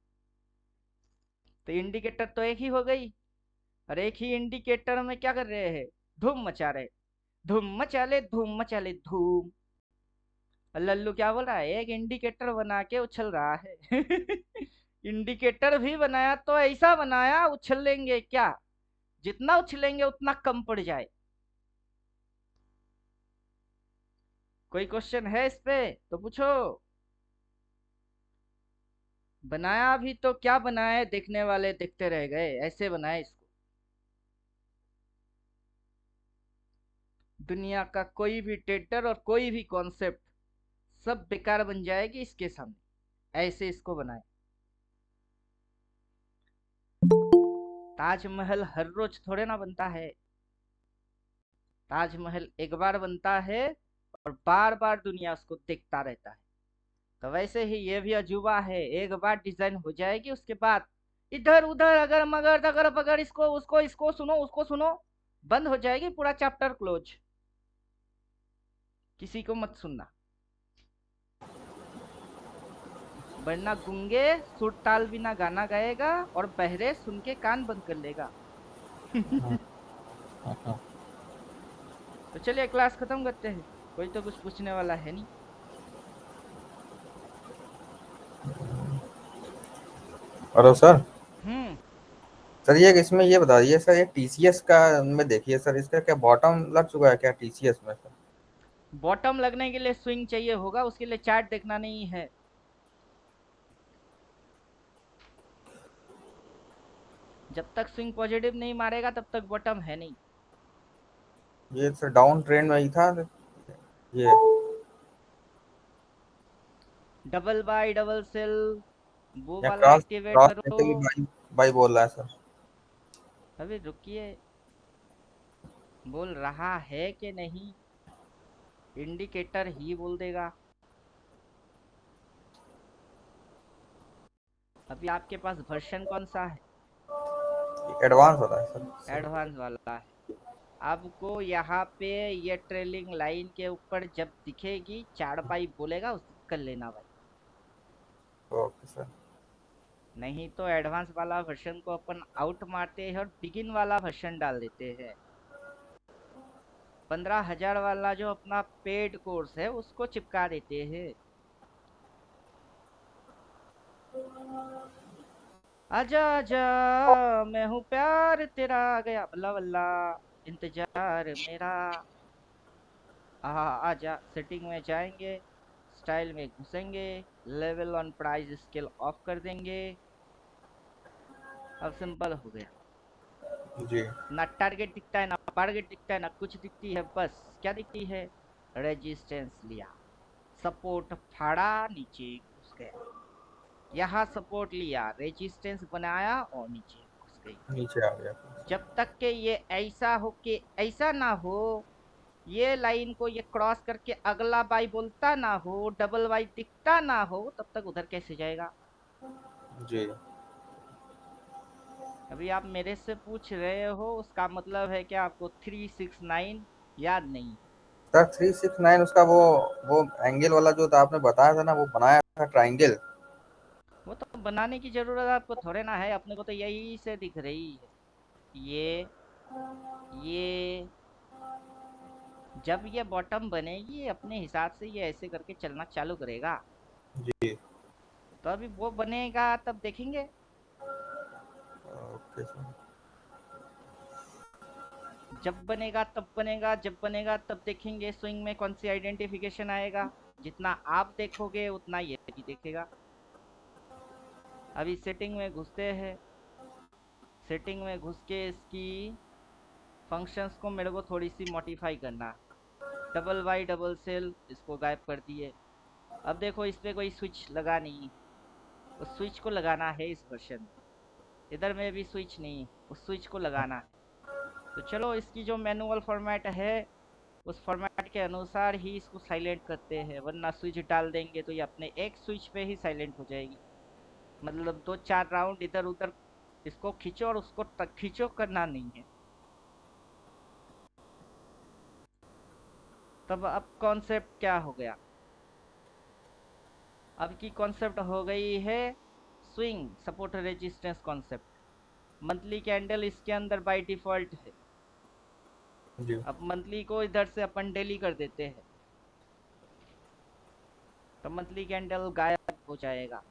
A: तो इंडिकेटर तो एक ही हो गई, और एक ही इंडिकेटर में क्या कर रहे हैं, धूम मचा रहे, धूम मचा ले धूम मचा ले धूम। और लल्लू क्या बोल रहा है, एक इंडिकेटर बना के उछल रहा है। इंडिकेटर भी बनाया तो ऐसा बनाया, उछलेंगे क्या, जितना उछलेंगे उतना कम पड़ जाए। कोई क्वेश्चन है इस पे तो पूछो। बनाया भी तो क्या बनाया, देखने वाले देखते रह गए, ऐसे बनाए इसको। दुनिया का कोई भी ट्रेडर और कोई भी कॉन्सेप्ट सब बेकार बन जाएगी इसके सामने, ऐसे इसको बनाए। ताजमहल हर रोज थोड़े ना बनता है, ताजमहल एक बार बनता है और बार बार दुनिया उसको देखता रहता है। तो वैसे ही ये भी अजूबा है, एक बार डिजाइन हो जाएगी उसके बाद इधर उधर अगर मगर दगर बगर, इसको उसको, इसको सुनो उसको सुनो, बंद हो जाएगी, पूरा चैप्टर क्लोज, किसी को मत सुनना। वरना गूंगे सुर ताल बिना गाना गाएगा और बहरे सुन के कान बंद कर लेगा। तो चलिए क्लास खत्म करते हैं, कोई तो कुछ पूछने वाला है नहीं।
D: Hello sir.
A: हम्म।
D: सर ये इसमें ये बता दीजिए सर, ये टीसीएस का में देखिए सर, इसका क्या बॉटम लग चुका है क्या टीसीएस में सर?
A: बॉटम लगने के लिए स्विंग चाहिए होगा, उसके लिए चार्ट देखना नहीं है। जब तक स्विंग पॉजिटिव नहीं मारेगा तब तक बॉटम है नहीं।
D: ये सर डाउन ट्रेंड में ही था ये।
A: डबल बाय डबल सेल, वो
D: या
A: वाला
D: क्रॉस
A: एक्टिवेट
D: क्रॉस
A: करो।
D: करके भी बाई बाई बोल रहा है सर।
A: अभी रुकिए, बोल रहा है कि नहीं, इंडिकेटर ही बोल देगा। अभी आपके पास वर्जन कौन सा है?
D: एडवांस होता है सर।
A: एडवांस वाला है। आपको यहाँ पे ये ट्रेलिंग लाइन के ऊपर जब दिखेगी, चार पाई बोलेगा, उस कर लेना भाई।
D: Okay sir.
A: नहीं तो एडवांस वाला वर्जन को अपन आउट मारते हैं और बिगिन वाला वर्जन डाल देते हैं। 15,000 वाला जो अपना पेड कोर्स है उसको चिपका देते हैं। आजा आजा, मैं हूँ प्यार तेरा, आ गया बल्ला बल्ला, इंतजार मेरा। आजा, सेटिंग में जाएंगे, स्टाइल में घुसेंगे, level on price scale off कर देंगे। अब सिंपल हो गया,
D: जी
A: ना टारगेट दिखता है ना टारगेट दिखता है ना कुछ दिखती है, बस क्या दिखती है, रेजिस्टेंस लिया, सपोर्ट फाड़ा, नीचे घुस गया, यहाँ सपोर्ट लिया, रेजिस्टेंस बनाया और नीचे घुस गई।
D: नीचे आ गया।
A: जब तक के ये ऐसा हो कि ऐसा ना हो, ये लाइन को ये क्रॉस करके अगला बाई बोलता ना हो, डबल बाई दिखता ना हो, तब तक उधर कैसे जाएगा?
D: जी
A: अभी आप मेरे से पूछ रहे हो, उसका मतलब है कि आपको 369 याद नहीं है।
D: सर 369 उसका वो एंगल वाला जो था आपने बताया था ना, वो बनाया था ट्राइंगल।
A: वो तो बनाने की जरूरत आपको थोड़े ना है, अपने को तो यही से दिख रही है। ये जब ये बॉटम बनेगी, ये अपने हिसाब से ये ऐसे करके चलना चालू करेगा।
D: जी।
A: तो अभी वो बनेगा तब देखेंगे।
D: Okay sir.
A: जब बनेगा तब बनेगा, जब बनेगा तब देखेंगे स्विंग में कौन सी आइडेंटिफिकेशन आएगा। जितना आप देखोगे उतना ये भी देखेगा। अभी सेटिंग में घुसते हैं। सेटिंग में घुस के इसकी फंक्शंस को मेरे को थोड़ी सी मॉडिफाई करना है। डबल वाई डबल सेल इसको गायब कर दिए। अब देखो इस पे कोई स्विच लगा नहीं है, उस स्विच को लगाना है इस वर्जन में। इधर में भी स्विच नहीं, उस स्विच को लगाना है। तो चलो इसकी जो मैनुअल फॉर्मेट है उस फॉर्मेट के अनुसार ही इसको साइलेंट करते हैं, वरना स्विच डाल देंगे तो ये अपने एक स्विच पे ही साइलेंट हो जाएगी। मतलब 2-4 राउंड इधर उधर इसको खींचो और उसको तक खींचो करना नहीं है। तब अब कॉन्सेप्ट क्या हो गया? अब की कॉन्सेप्ट हो गई है swing support resistance concept. Monthly candle इसके अंदर बाय डिफॉल्ट है।
D: जी।
A: अब मंथली को इधर से अपन डेली कर देते हैं, तो मंथली कैंडल गायब हो जाएगा।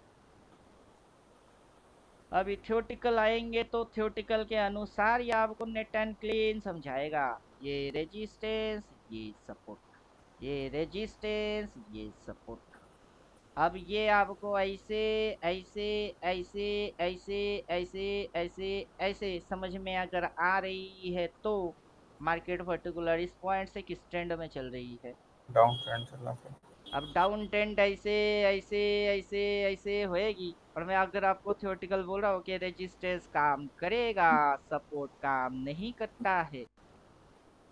A: अभी थ्योरेटिकल आएंगे तो थ्योरेटिकल के अनुसार ये आपको नेट एंड क्लीन समझाएगा। ये रेजिस्टेंस, ये सपोर्ट, ये रेजिस्टेंस, ये सपोर्ट। अब ये आपको ऐसे ऐसे ऐसे ऐसे ऐसे ऐसे ऐसे समझ में अगर आ रही है तो मार्केट पर्टिकुलर इस पॉइंट से किस ट्रेंड में चल रही है।
D: डाउन ट्रेंड चल रहा सर।
A: अब डाउन ट्रेंड ऐसे ऐसे ऐसे ऐसे होएगी, और मैं अगर आपको थ्योरेटिकल बोल रहा हूँ कि रेजिस्टेंस काम करेगा, सपोर्ट काम नहीं करता है,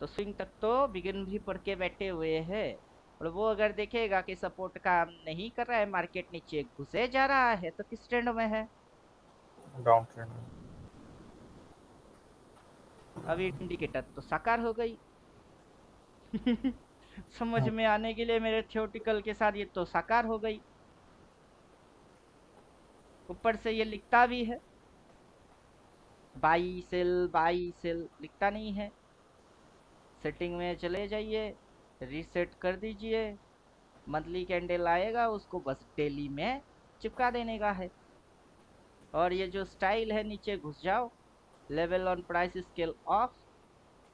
A: तो स्विंग तक तो बिगिन भी पढ़ के बैठे हुए हैं। और वो अगर देखेगा कि सपोर्ट काम नहीं कर रहा है, मार्केट नीचे घुसे जा रहा है, तो किस ट्रेंड में है?
D: डाउन ट्रेंड में।
A: अब इंडिकेटर तो साकार हो गई। समझ में आने के लिए मेरे थ्योरेटिकल के साथ ये तो साकार हो गई। ऊपर से ये लिखता भी है बाई सेल लिखता नहीं है। सेटिंग में चले जाइए, रीसेट कर दीजिए। मंथली कैंडल आएगा उसको बस डेली में चिपका देने का है। और ये जो स्टाइल है नीचे घुस जाओ, level on price scale of.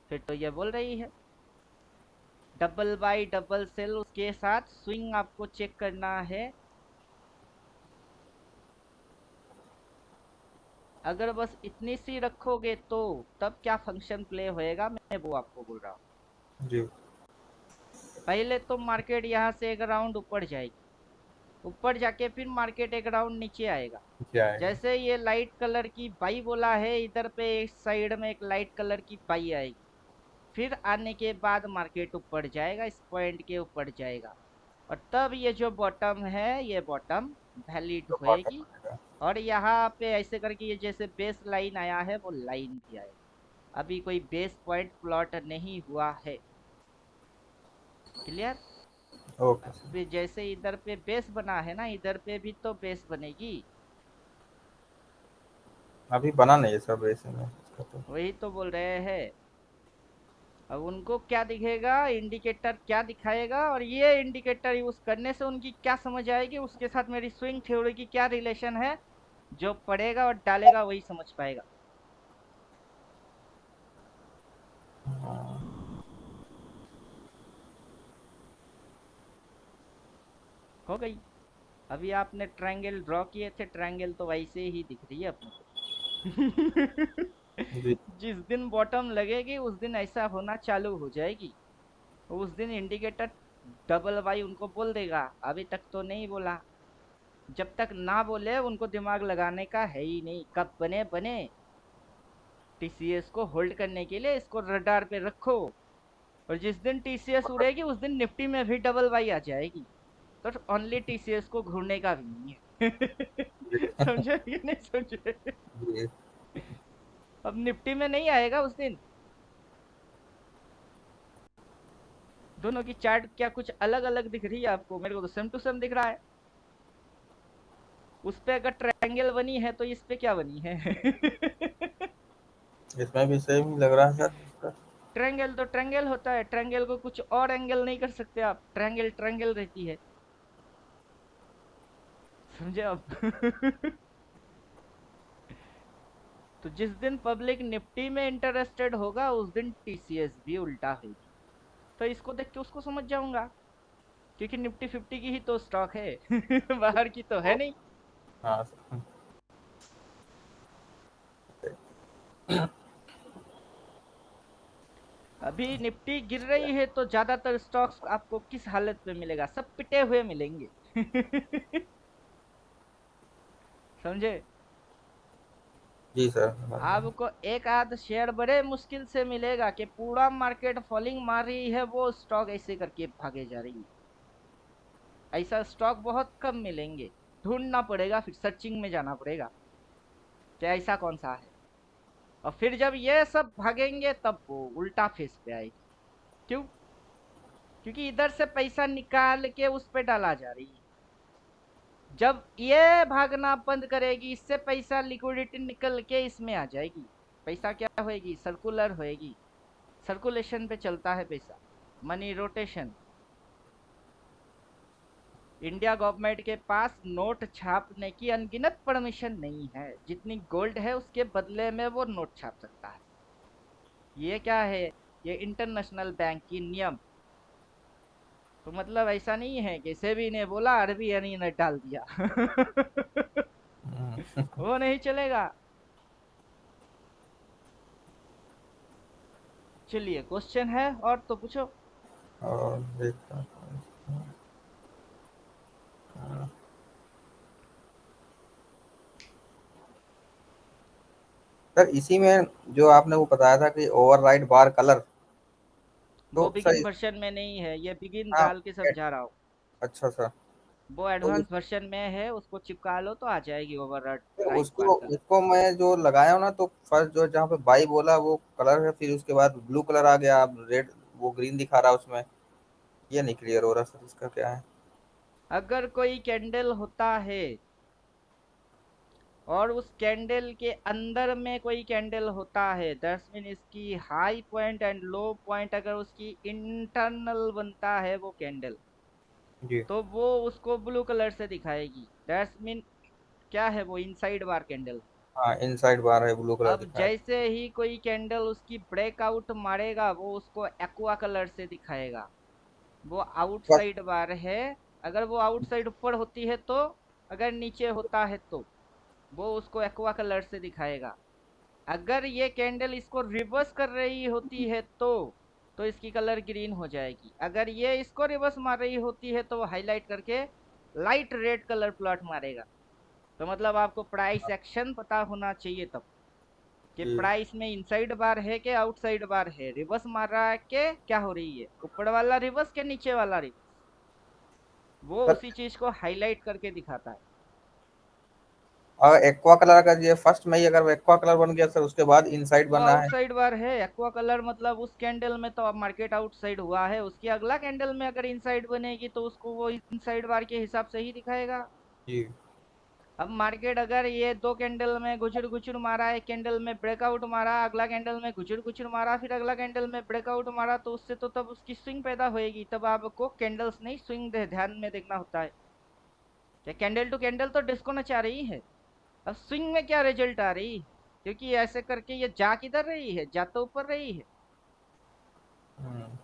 A: फिर तो ये बोल रही है डबल बाई डबल सेल, उसके साथ स्विंग आपको चेक करना है। अगर बस इतनी सी रखोगे तो तब क्या फंक्शन प्ले होएगा, मैं वो आपको बोल रहा हूँ।
D: जी।
A: पहले तो मार्केट यहाँ से एक राउंड ऊपर जाएगी, ऊपर जाके फिर मार्केट एक राउंड नीचे आएगा।
D: क्या आएगा?
A: जैसे ये लाइट कलर की बाई बोला है, इधर पे एक साइड में एक लाइट कलर की बाई आएगी। फिर आने के बाद मार्केट ऊपर जाएगा, इस पॉइंट के ऊपर जाएगा, और तब ये जो बॉटम है ये बॉटम वैलिड
D: तो बॉटम
A: होएगी।
D: बनेगा।
A: और यहाँ पे ऐसे करके ये जैसे बेस लाइन आया है वो लाइन भी आएगा। अभी कोई बेस पॉइंट प्लॉट नहीं हुआ है। क्लियर?
D: Okay sir.
A: अभी जैसे इधर पे बेस बना है ना, इधर पे भी तो बेस बनेगी।
D: अभी बना नहीं है सर बेस में इसका तो।
A: वही तो बोल रहे हैं। अब उनको क्या दिखेगा, इंडिकेटर क्या दिखाएगा, और ये इंडिकेटर यूज करने से उनकी क्या समझ आएगी, उसके साथ मेरी स्विंग थ्योरी की क्या रिलेशन है, जो पढ़ेगा और डालेगा वही समझ पाएगा। हो गई। अभी आपने ट्रायंगल ड्रॉ किए थे, ट्रायंगल तो वैसे ही दिख रही है अपने को।
D: जी।
A: जिस दिन बॉटम लगेगी उस दिन ऐसा होना चालू हो जाएगी। उस दिन इंडिकेटर डबल वाई उनको बोल देगा। अभी तक तो नहीं बोला। जब तक ना बोले उनको दिमाग लगाने का है ही नहीं। कब बने बने, टीसीएस को होल्ड करने के लिए इसको रडार पे रखो, और जिस दिन टीसीएस उड़ेगी उस दिन निफ्टी में भी डबल वाई आ जाएगी। तो ओनली टीसीएस को घूरने का भी नहीं है। समझे कि नहीं समझे?
D: जी।
A: अब निफ्टी में नहीं आएगा उस दिन। दोनों की चार्ट क्या कुछ अलग अलग दिख रही है आपको? मेरे को तो सेम टू सेम दिख रहा है। उस पे अगर ट्रायंगल बनी है तो इस पे क्या बनी है?
D: इसमें भी सेम ही लग रहा है सर।
A: ट्रायंगल तो ट्रायंगल होता है, ट्रायंगल को कुछ और एंगल नहीं कर सकते आप, ट्रायंगल ट्रायंगल रहती है, समझे आप? तो जिस दिन पब्लिक निफ्टी में इंटरेस्टेड होगा उस दिन टीसीएस भी उल्टा होगी। तो इसको देख के उसको समझ जाऊंगा, क्योंकि निफ्टी 50 की ही तो स्टॉक है। बाहर की तो है नहीं।
D: हाँ सर।
A: अभी निफ्टी गिर रही है तो ज्यादातर स्टॉक्स आपको किस हालत में मिलेगा? सब पिटे हुए मिलेंगे। समझे?
D: जी सर।
A: आपको एक आध शेयर बड़े मुश्किल से मिलेगा कि पूरा मार्केट फॉलिंग मार रही है, वो स्टॉक ऐसे करके भागे जा रही है। ऐसा स्टॉक बहुत कम मिलेंगे। ढूंढना पड़ेगा, फिर सर्चिंग में जाना पड़ेगा कि ऐसा कौन सा है। और फिर जब ये सब भागेंगे तब वो उल्टा फेस पे आएगी। क्यों? क्योंकि इधर से पैसा निकाल के उस पे डाला जा रही है। जब ये भागना बंद करेगी, इससे पैसा लिक्विडिटी निकल के इसमें आ जाएगी। पैसा क्या होएगी? सर्कुलर होएगी। सर्कुलेशन पे चलता है पैसा, मनी रोटेशन। इंडिया गवर्नमेंट के पास नोट छापने की अनगिनत परमिशन नहीं है। जितनी गोल्ड है उसके बदले में वो नोट छाप सकता है। ये क्या है? ये इंटरनेशनल बैंक की नियम। तो मतलब ऐसा नहीं है कि सेबी ने बोला आरबीआई ने डाल दिया। वो नहीं चलेगा। चलिए, क्वेश्चन है और तो पूछो।
D: और देखता हूँ। सर इसी में जो आपने वो बताया था कि ओवरराइड बार कलर,
A: वो
D: तो
A: बिगिन
D: सर
A: वर्जन में नहीं है, ये बिगिन
D: हाँ।
A: डाल के समझा रहा हूँ।
D: अच्छा सर।
A: वो
D: तो
A: एडवांस वर्जन में है, उसको चिपका लो तो आ जाएगी ओवर
D: फिर
A: राइट
D: उसको
A: बार कलर।
D: उसको मैं जो लगाया हूँ ना, तो फर्स्ट जो जहाँ पे बाई बोला वो कलर है, फिर उसके बाद ब्लू कलर आ गया, अब रेड वो ग्रीन दिखा रहा है उसमें। ये नहीं क्लियर हो रहा सर, इसका क्या है?
A: अगर कोई कैंडल होता है और उस कैंडल के अंदर में कोई कैंडल होता है, दैट्स मीन इसकी high point and low point अगर उसकी इंटरनल बनता है वो कैंडल,
D: जी।
A: तो वो उसको ब्लू कलर से दिखाएगी। दैट्स मीन क्या है? वो इनसाइड बार कैंडल।
D: हाँ इनसाइड बार है, ब्लू कलर
A: अब
D: दिखाया।
A: जैसे ही कोई कैंडल उसकी ब्रेकआउट मारेगा वो उसको एक्वा कलर से दिखाएगा। वो
D: बस।
A: आउटसाइड बार है। अगर वो आउटसाइड ऊपर होती है तो, अगर नीचे होता है तो वो उसको एक्वा कलर से दिखाएगा। अगर ये कैंडल इसको रिवर्स कर रही होती है तो इसकी कलर ग्रीन हो जाएगी। अगर ये इसको रिवर्स मार रही होती है तो वो हाईलाइट करके लाइट रेड कलर प्लॉट मारेगा। तो मतलब आपको प्राइस एक्शन पता होना चाहिए तब, कि
D: जी।
A: प्राइस में इनसाइड बार है कि आउटसाइड बार है, रिवर्स मार रहा है कि क्या हो रही है, ऊपर वाला रिवर्स के नीचे वाला रिवर्स। वो
D: सर
A: उसी चीज को हाईलाइट करके दिखाता है।
D: अगर एक्वा कलर का ये फर्स्ट में ही अगर एक्वा कलर बन गया सर, उसके बाद इनसाइड
A: वो
D: बनना है।
A: आउटसाइड बार है। एक्वा कलर मतलब उस कैंडल में तो अब मार्केट आउटसाइड हुआ है, उसकी अगला कैंडल में अगर इनसाइड बनेगी तो उसको वो इनसाइड बार के हिसाब से ही दिखाएगा।
D: जी।
A: अब मार्केट अगर ये दो कैंडल में घुचुर घुचुर मारा, एक कैंडल में ब्रेकआउट मारा, अगला कैंडल में घुचुर घुचुर मारा, फिर अगला कैंडल में ब्रेकआउट मारा, तो उससे तो तब उसकी स्विंग पैदा होएगी। तब आपको कैंडल्स नहीं स्विंग ध्यान में देखना होता है कि कैंडल टू कैंडल तो डिस्को नचा रही है, अब स्विंग में क्या रिजल्ट आ रही है। क्योंकि ऐसे करके ये जा किधर रही है? जा तो ऊपर रही है।
D: हम्म।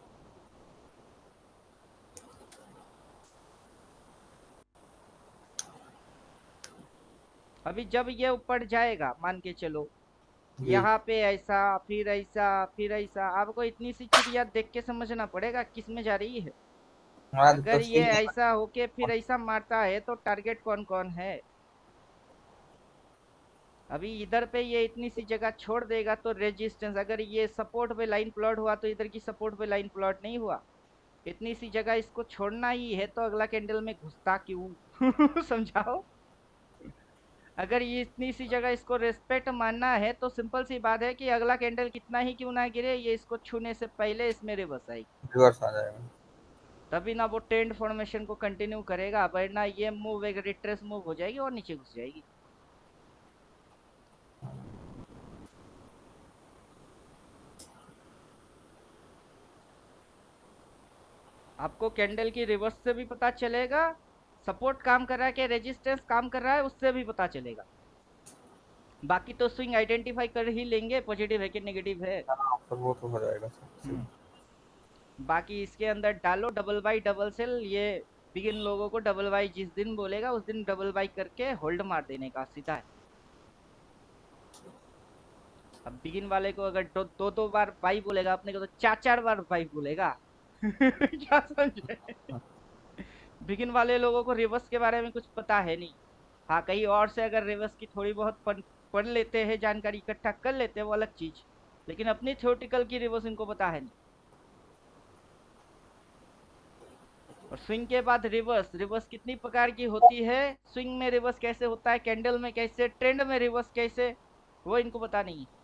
A: अभी जब ये ऊपर जाएगा, मान के चलो
D: जी।
A: यहाँ पे ऐसा, फिर ऐसा, फिर ऐसा, आपको इतनी सी चिड़िया देख के समझना पड़ेगा किस में जा रही है।
D: हाँ
A: अगर
D: तो
A: ये ऐसा होके फिर ऐसा मारता है तो टारगेट कौन कौन है? अभी इधर पे ये इतनी सी जगह छोड़ देगा तो रेजिस्टेंस, अगर ये सपोर्ट पे लाइन प्लॉट हुआ तो इधर की सपोर्ट पे लाइन प्लॉट नहीं हुआ। इतनी सी जगह इसको छोड़ना ही है तो अगला कैंडल में घुसता क्यों? समझाओ। अगर ये इतनी सी जगह इसको रेस्पेक्ट मानना है तो सिंपल सी बात है कि अगला कैंडल कितना ही क्यों ना गिरे, ये इसको छूने से पहले इसमें रिवर्स आएगी,
D: रिवर्स आ जाएगा।
A: तभी ना वो ट्रेंड फॉर्मेशन को कंटिन्यू करेगा, वरना ये मूव एक रिट्रेस मूव हो जाएगी और नीचे घुस जाएगी। आपको कैंडल की रिवर्स से भी पता चलेगा, सपोर्ट काम कर रहा है कि रेजिस्टेंस काम कर रहा है उससे भी पता चलेगा। बाकी तो स्विंग आइडेंटिफाई कर ही लेंगे, पॉजिटिव है कि नेगेटिव है।
D: हाँ, तो वो तो हो जाएगा सर।
A: बाकी इसके अंदर डालो डबल बाई डबल सेल, ये बिगिन लोगों को डबल बाई जिस दिन बोलेगा उस दिन डबल बाई करके होल्ड मार देने का सीधा है। अब बिगिन वाले को अगर दो बार बाई बोलेगा अपने को, तो चार चार बार बाई बोलेगा। क्या समझे? बिगिन वाले लोगों को रिवर्स के बारे में कुछ पता है नहीं। हाँ, कहीं और से अगर रिवर्स की थोड़ी बहुत पढ़ लेते हैं, जानकारी इकट्ठा कर लेते हैं, वो अलग चीज, लेकिन अपनी थ्योरेटिकल की रिवर्स इनको पता है नहीं। और स्विंग के बाद रिवर्स, रिवर्स कितनी प्रकार की होती है, स्विंग में रिवर्स कैसे होता है, कैंडल में कैसे, ट्रेंड में रिवर्स कैसे, वो इनको पता नहीं है।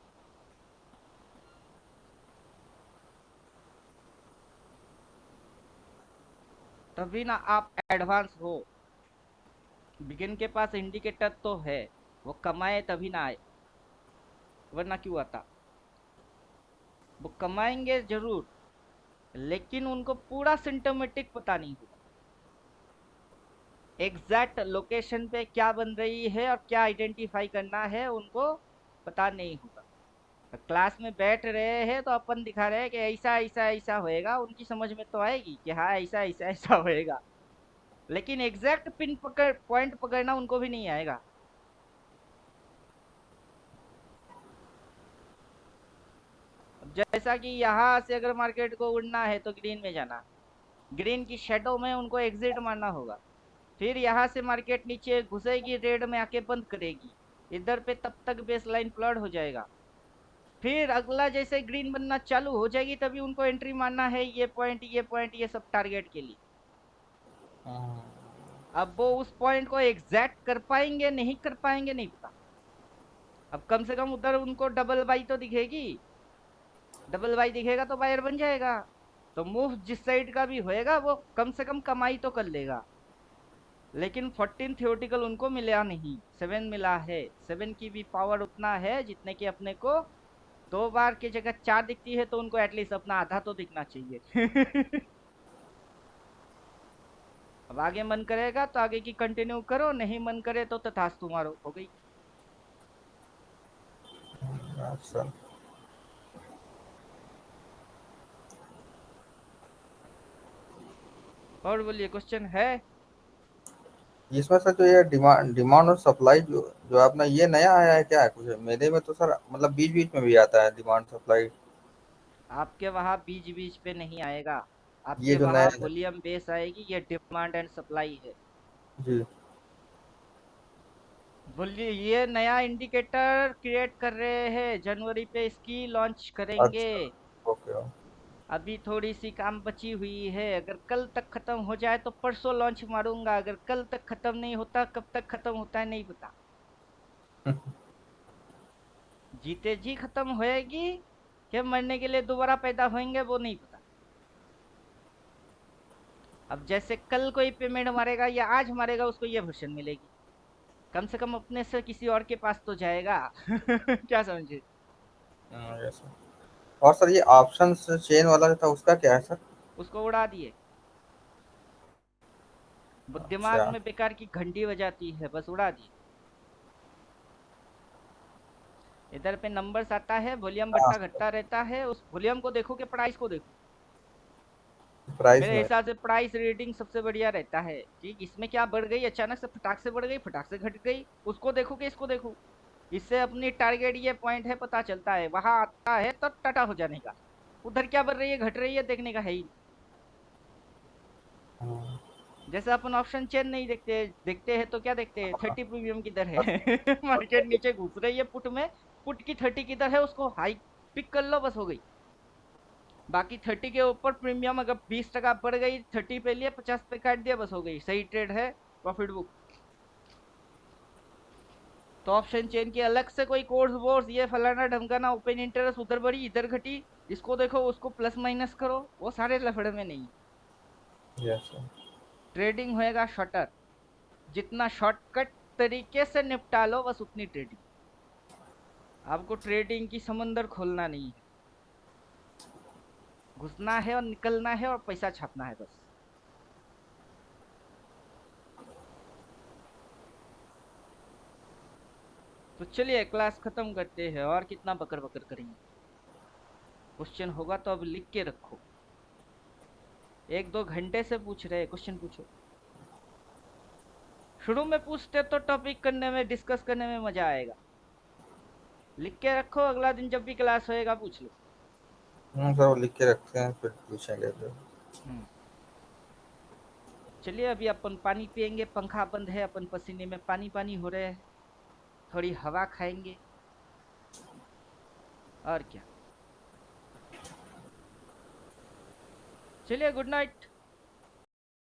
A: तभी ना आप एडवांस हो। बिगिन के पास इंडिकेटर तो है, वो कमाए तभी ना आए, वरना क्यों आता। वो कमाएंगे जरूर, लेकिन उनको पूरा सिम्टोमेटिक पता नहीं होगा, एग्जैक्ट लोकेशन पे क्या बन रही है और क्या आइडेंटिफाई करना है उनको पता नहीं होगा। क्लास में बैठ रहे हैं तो अपन दिखा रहे हैं कि ऐसा ऐसा ऐसा होएगा, उनकी समझ में तो आएगी कि हाँ ऐसा ऐसा ऐसा होएगा, लेकिन एग्जैक्ट पिन पकड़ पॉइंट पकड़ना उनको भी नहीं आएगा। अब जैसा कि यहाँ से अगर मार्केट को उड़ना है तो ग्रीन में जाना, ग्रीन की शेडो में उनको एग्जिट मारना होगा, फिर यहाँ से मार्केट नीचे घुसेगी, रेड में आके बंद करेगी, इधर पे तब तक बेस लाइन फ्लड हो जाएगा, फिर अगला जैसे ग्रीन बनना चालू हो जाएगी तभी उनको एंट्री मारना है, ये पॉइंट ये पॉइंट ये सब टारगेट के लिए। अब वो उस पॉइंट को एग्जैक्ट कर पाएंगे नहीं कर पाएंगे नहीं पता। अब कम से कम उधर उनको डबल बाई तो दिखेगी, डबल बाई दिखेगा तो बायर बन जाएगा, तो मूव जिस साइड का भी होएगा वो कम से कम कमाई तो कर लेगा। लेकिन 14 थियोरटिकल उनको मिला नहीं, 7 मिला है। 7 की भी पावर उतना है जितने की अपने को 2 बार की जगह 4 दिखती है, तो उनको एटलीस्ट अपना आधा तो दिखना चाहिए। अब आगे मन करेगा तो आगे की कंटिन्यू करो, नहीं मन करे तो तथास्तु मारो, हो गई।
D: अच्छा,
A: और बोलिए, क्वेश्चन है?
D: इसमें सर जो ये डिमांड डिमांड और सप्लाई जो जो आपने ये नया आया है क्या है कुछ? मेरे में तो सर मतलब बीच बीच में भी आता है डिमांड सप्लाई।
A: आपके वहां बीच बीच पे नहीं आएगा,
D: ये
A: आपके
D: जो
A: वहां
D: नया है।
A: वॉल्यूम बेस आएगी, ये डिमांड एंड सप्लाई है।
D: जी।
A: बोलिए, ये नया इंडिकेटर क्रिएट कर रहे हैं, जनवरी पे इसकी लॉन्च करेंगे।
D: अच्छा। ओके।
A: अभी थोड़ी सी काम बची हुई है, अगर कल तक खत्म हो जाए तो परसों लॉन्च मारूंगा, अगर कल तक खत्म नहीं होता कब तक खत्म होता है नहीं पता। जीते जी खत्म होएगी कि मरने के लिए दोबारा पैदा होंगे वो नहीं पता। अब जैसे कल कोई पेमेंट मारेगा या आज मारेगा, उसको ये वर्षन मिलेगी, कम से कम अपने से किसी और के पास तो जाएगा। क्या समझे?
D: Yes sir. और सर ये ऑप्शन चेन वाला जो था उसका क्या है सर?
A: उसको उड़ा दिए, वो दिमाग
D: अच्छा।
A: में बेकार की घंटी बजाती है, बस उड़ा दिए। इधर पे नंबर्स आता है, वॉल्यूम
D: हाँ,
A: बढ़ता घटता रहता है, उस वॉल्यूम को देखो कि प्राइस को देखो।
D: प्राइस
A: मेरे
D: में।
A: हिसाब से प्राइस रीडिंग सबसे बढ़िया रहता है कि इसमें क्या बढ़ गई, अचानक से फटाक से बढ़ गई, फटाक से घट गई, उसको देखो कि इसको देखो। इससे अपनी टारगेट ये पॉइंट है पता चलता है, वहां आता है तो टाटा हो जाने का, उधर क्या बढ़ रही है घट रही है देखने का है ही नहीं। जैसे अपन ऑप्शन चेन नहीं देखते, देखते हैं तो क्या देखते हैं, 30 प्रीमियम किधर है। मार्केट नीचे घुस रही है पुट में, पुट की 30 किधर है उसको हाई पिक कर लो, बस हो गई। बाकी 30 के ऊपर प्रीमियम अगर 20% बढ़ गई, 30 पे लिए 50 पे काट दिया, बस हो गई, सही ट्रेड है, प्रॉफिट बुक। तो ऑप्शन चेन की अलग से कोई कोर्स वोर्स ये फलाना ढमकाना ओपन इंटरेस्ट उधर बढ़ी इधर घटी, इसको देखो उसको प्लस माइनस करो, वो सारे लफड़े में नहीं।
D: Yes sir.
A: ट्रेडिंग होएगा शॉर्टर, जितना शॉर्टकट तरीके से निपटा लो बस उतनी ट्रेडिंग। आपको ट्रेडिंग की समंदर खोलना नहीं है, घुसना है और निकलना है और पैसा छापना है बस। तो चलिए क्लास खत्म करते हैं, और कितना बकर बकर करेंगे। क्वेश्चन होगा तो अब लिख के रखो, 1-2 घंटे से पूछ रहे क्वेश्चन पूछो। शुरू में पूछते तो टॉपिक करने में डिस्कस करने में मजा आएगा, लिख के रखो, अगला दिन जब भी क्लास होएगा पूछ लो।
D: सर वो लिख के रखते हैं फिर पूछेंगे फिर।
A: चलिए अभी अपन पानी पियेंगे, पंखा बंद है, अपन पसीने में पानी पानी हो रहे हैं, थोड़ी हवा खाएंगे और क्या। चलिए गुड नाइट।